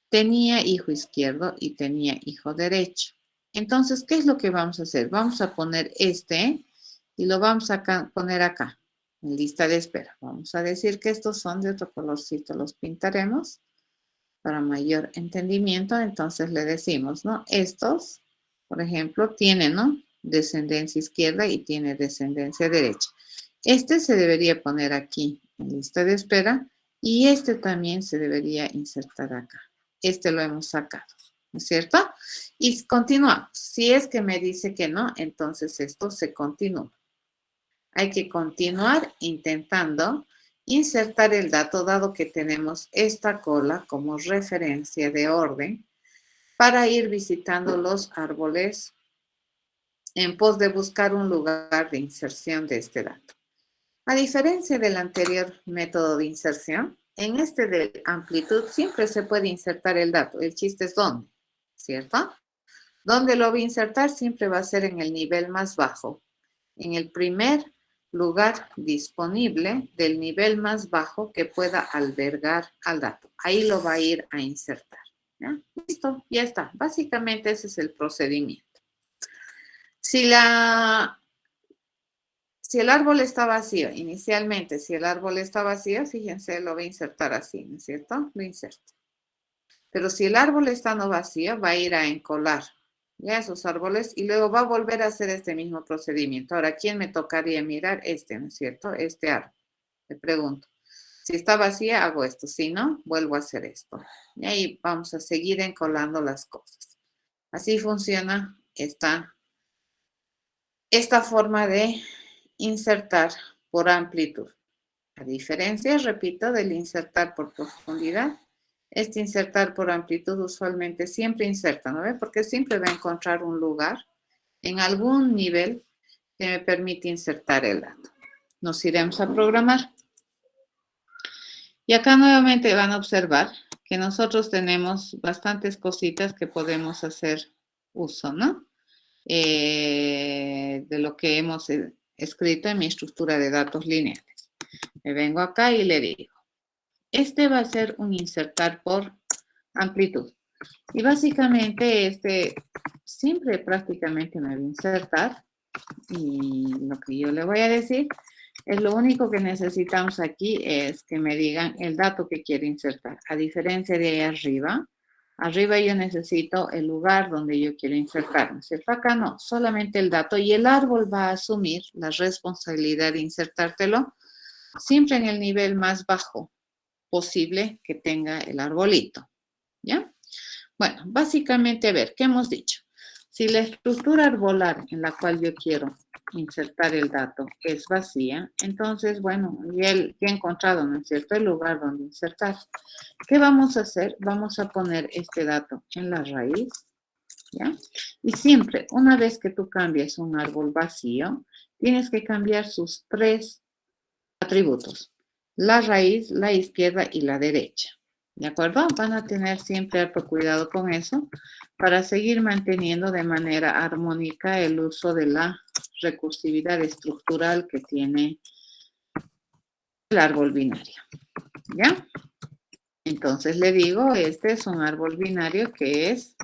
tenía hijo izquierdo y tenía hijo derecho. Entonces, ¿qué es lo que vamos a hacer? Vamos a poner este y lo vamos a poner acá, en lista de espera. Vamos a decir que estos son de otro colorcito, los pintaremos para mayor entendimiento. Entonces le decimos, ¿no? Estos, por ejemplo, tienen, ¿no? Descendencia izquierda y tiene descendencia derecha. Este se debería poner aquí en lista de espera y este también se debería insertar acá. Este lo hemos sacado, ¿no es cierto? Y continuamos. Si es que me dice que no, entonces esto se continúa. Hay que continuar intentando insertar el dato dado que tenemos esta cola como referencia de orden para ir visitando los árboles en pos de buscar un lugar de inserción de este dato. A diferencia del anterior método de inserción, en este de amplitud siempre se puede insertar el dato. El chiste es dónde, ¿cierto? ¿Dónde lo voy a insertar? Siempre va a ser en el nivel más bajo, en el primer lugar disponible del nivel más bajo que pueda albergar al dato. Ahí lo va a ir a insertar. ¿Ya? Listo, ya está. Básicamente ese es el procedimiento. Si el árbol está vacío, inicialmente, si el árbol está vacío, fíjense, lo voy a insertar así, ¿no es cierto? Lo inserto. Pero si el árbol está no vacío, va a ir a encolar ya esos árboles y luego va a volver a hacer este mismo procedimiento. Ahora, ¿quién me tocaría mirar? Este, ¿no es cierto? Este árbol. Le pregunto. Si está vacía, hago esto. Si no, vuelvo a hacer esto. Y ahí vamos a seguir encolando las cosas. Así funciona esta forma de insertar por amplitud. A diferencia, repito, del insertar por profundidad, este insertar por amplitud usualmente siempre inserta, ¿no ve? Porque siempre va a encontrar un lugar en algún nivel que me permite insertar el dato. Nos iremos a programar. Y acá nuevamente van a observar que nosotros tenemos bastantes cositas que podemos hacer uso, ¿no? De lo que hemos escrito en mi estructura de datos lineales. Me vengo acá y le digo, este va a ser un insertar por amplitud. Y básicamente este siempre prácticamente me va a insertar. Y lo que yo le voy a decir es lo único que necesitamos aquí es que me digan el dato que quiero insertar. A diferencia de ahí arriba yo necesito el lugar donde yo quiero insertar. ¿No es cierto? Acá no, solamente el dato y el árbol va a asumir la responsabilidad de insertártelo siempre en el nivel más bajo posible que tenga el arbolito. ¿Ya? Bueno, básicamente, a ver, ¿qué hemos dicho? Si la estructura arbolar en la cual yo quiero insertar el dato es vacía, entonces, bueno, ya he encontrado, ¿no es cierto?, el lugar donde insertar. ¿Qué vamos a hacer? Vamos a poner este dato en la raíz, ¿ya? Y siempre, una vez que tú cambias un árbol vacío, tienes que cambiar sus 3 atributos: la raíz, la izquierda y la derecha. ¿De acuerdo? Van a tener siempre harto cuidado con eso para seguir manteniendo de manera armónica el uso de la recursividad estructural que tiene el árbol binario. ¿Ya? Entonces le digo, este es un árbol binario que es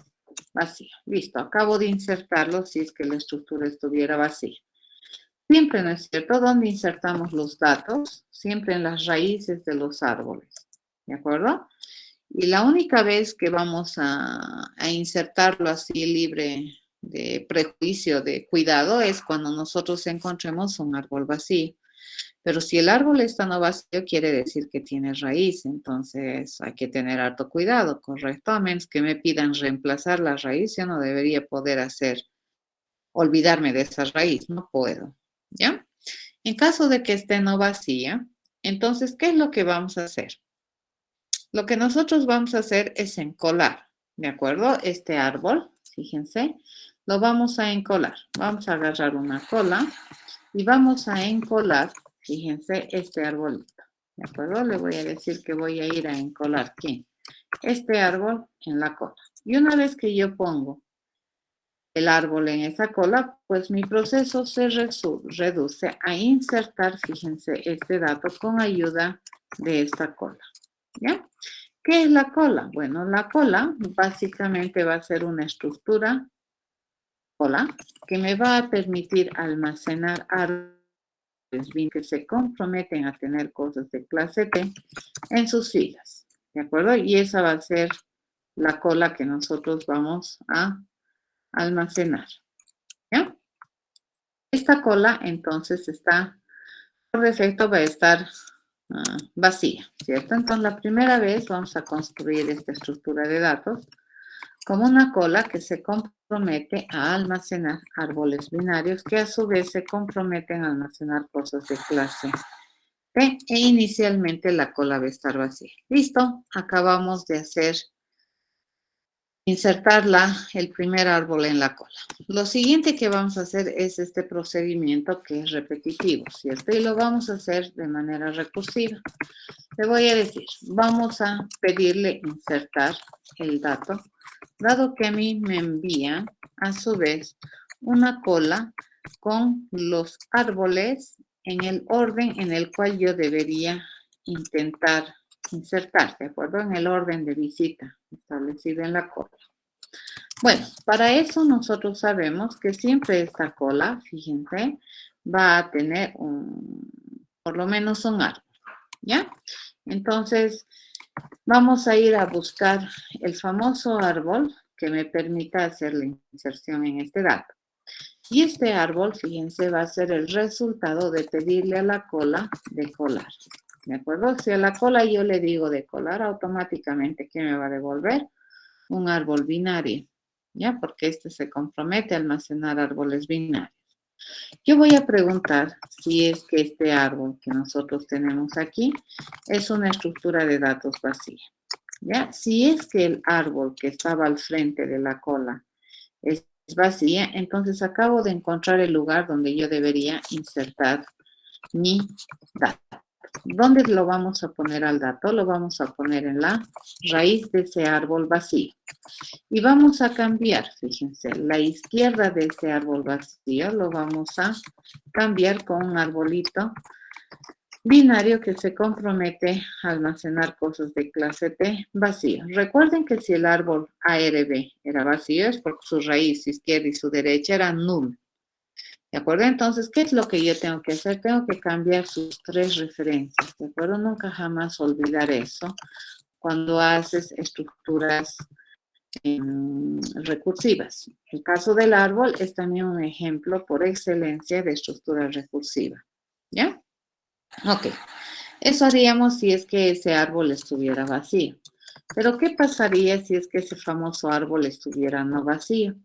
vacío. Listo, acabo de insertarlo si es que la estructura estuviera vacía. Siempre, ¿no es cierto?, ¿dónde insertamos los datos? Siempre en las raíces de los árboles. ¿De acuerdo? Y la única vez que vamos a insertarlo así libre de prejuicio, de cuidado, es cuando nosotros encontremos un árbol vacío. Pero si el árbol está no vacío, quiere decir que tiene raíz, entonces hay que tener harto cuidado, ¿correcto? A menos que me pidan reemplazar la raíz, yo no debería poder olvidarme de esa raíz, no puedo, ¿ya? En caso de que esté no vacía, entonces, ¿qué es lo que vamos a hacer? Lo que nosotros vamos a hacer es encolar, ¿de acuerdo? Este árbol, fíjense, lo vamos a encolar. Vamos a agarrar una cola y vamos a encolar, fíjense, este arbolito, ¿de acuerdo? Le voy a decir que voy a ir a encolar, ¿quién? Este árbol en la cola. Y una vez que yo pongo el árbol en esa cola, pues mi proceso se reduce a insertar, fíjense, este dato con ayuda de esta cola, ¿ya? ¿Qué es la cola? Bueno, la cola básicamente va a ser una estructura cola que me va a permitir almacenar árboles que se comprometen a tener cosas de clase T en sus filas, ¿de acuerdo? Y esa va a ser la cola que nosotros vamos a almacenar, ¿ya? Esta cola entonces está, por defecto va a estar vacía, ¿cierto? Entonces la primera vez vamos a construir esta estructura de datos como una cola que se compromete a almacenar árboles binarios que a su vez se comprometen a almacenar cosas de clase T e inicialmente la cola va a estar vacía. Listo, acabamos de insertar el primer árbol en la cola. Lo siguiente que vamos a hacer es este procedimiento que es repetitivo, ¿cierto? Y lo vamos a hacer de manera recursiva. Le voy a decir, vamos a pedirle insertar el dato, dado que a mí me envía a su vez una cola con los árboles en el orden en el cual yo debería intentar insertar, ¿de acuerdo? En el orden de visita establecido en la cola. Bueno, para eso nosotros sabemos que siempre esta cola, fíjense, va a tener por lo menos un árbol, ¿ya? Entonces, vamos a ir a buscar el famoso árbol que me permita hacer la inserción en este dato. Y este árbol, fíjense, va a ser el resultado de pedirle a la cola de colar. ¿De acuerdo? Si a la cola yo le digo de colar, automáticamente, ¿qué me va a devolver? Un árbol binario, ¿ya? Porque este se compromete a almacenar árboles binarios. Yo voy a preguntar si es que este árbol que nosotros tenemos aquí es una estructura de datos vacía, ¿ya? Si es que el árbol que estaba al frente de la cola es vacía, entonces acabo de encontrar el lugar donde yo debería insertar mi dato. ¿Dónde lo vamos a poner al dato? Lo vamos a poner en la raíz de ese árbol vacío. Y vamos a cambiar, fíjense, la izquierda de ese árbol vacío lo vamos a cambiar con un arbolito binario que se compromete a almacenar cosas de clase T vacío. Recuerden que si el árbol ARB era vacío es porque su raíz izquierda y su derecha eran nulo. ¿De acuerdo? Entonces, ¿qué es lo que yo tengo que hacer? Tengo que cambiar sus 3 referencias. ¿De acuerdo? Nunca jamás olvidar eso cuando haces estructuras recursivas. El caso del árbol es también un ejemplo por excelencia de estructura recursiva. ¿Ya? Ok. Eso haríamos si es que ese árbol estuviera vacío. Pero ¿qué pasaría si es que ese famoso árbol estuviera no vacío?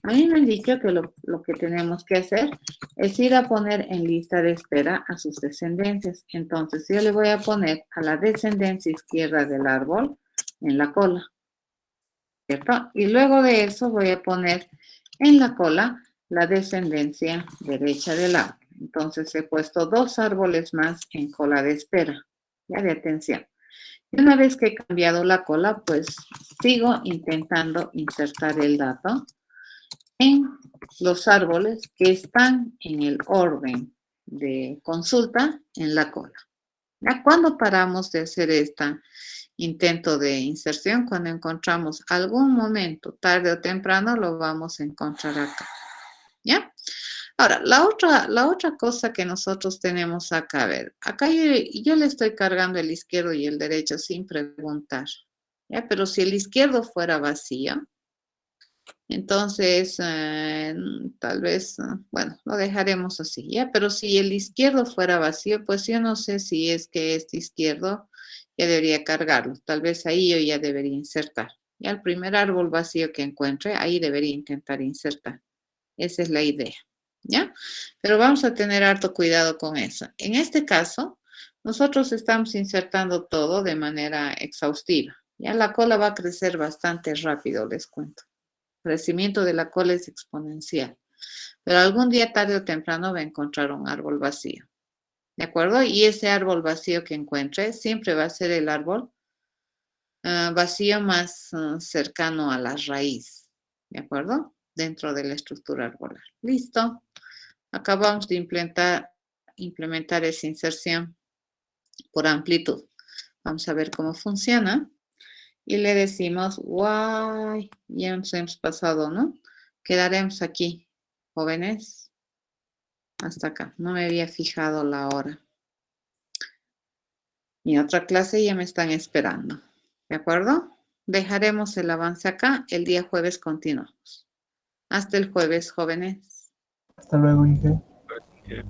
A mí me han dicho que lo que tenemos que hacer es ir a poner en lista de espera a sus descendencias. Entonces, yo le voy a poner a la descendencia izquierda del árbol en la cola, ¿cierto? Y luego de eso voy a poner en la cola la descendencia derecha del árbol. Entonces, he puesto 2 árboles más en cola de espera, ya de atención. Y una vez que he cambiado la cola, pues sigo intentando insertar el dato en los árboles que están en el orden de consulta en la cola. ¿Ya? ¿Cuándo paramos de hacer este intento de inserción? Cuando encontramos algún momento, tarde o temprano, lo vamos a encontrar acá. ¿Ya? Ahora, la otra cosa que nosotros tenemos acá, a ver, acá yo le estoy cargando el izquierdo y el derecho sin preguntar, ¿ya? Pero si el izquierdo fuera vacío, entonces tal vez, bueno, lo dejaremos así, ¿ya? Pero si el izquierdo fuera vacío, pues yo no sé si es que este izquierdo ya debería cargarlo, tal vez ahí yo ya debería insertar. Ya el primer árbol vacío que encuentre, ahí debería intentar insertar. Esa es la idea, ¿ya? Pero vamos a tener harto cuidado con eso. En este caso, nosotros estamos insertando todo de manera exhaustiva. Ya la cola va a crecer bastante rápido, les cuento. El crecimiento de la cola es exponencial. Pero algún día, tarde o temprano, va a encontrar un árbol vacío. ¿De acuerdo? Y ese árbol vacío que encuentre siempre va a ser el árbol vacío más cercano a la raíz. ¿De acuerdo? Dentro de la estructura arbolar. Listo. Acabamos de implementar esa inserción por amplitud. Vamos a ver cómo funciona. Y le decimos, guay, ya nos hemos pasado, ¿no? Quedaremos aquí, jóvenes. Hasta acá. No me había fijado la hora. Mi otra clase ya me están esperando. ¿De acuerdo? Dejaremos el avance acá. El día jueves continuamos. Hasta el jueves, jóvenes. Hasta luego, Inge. Okay.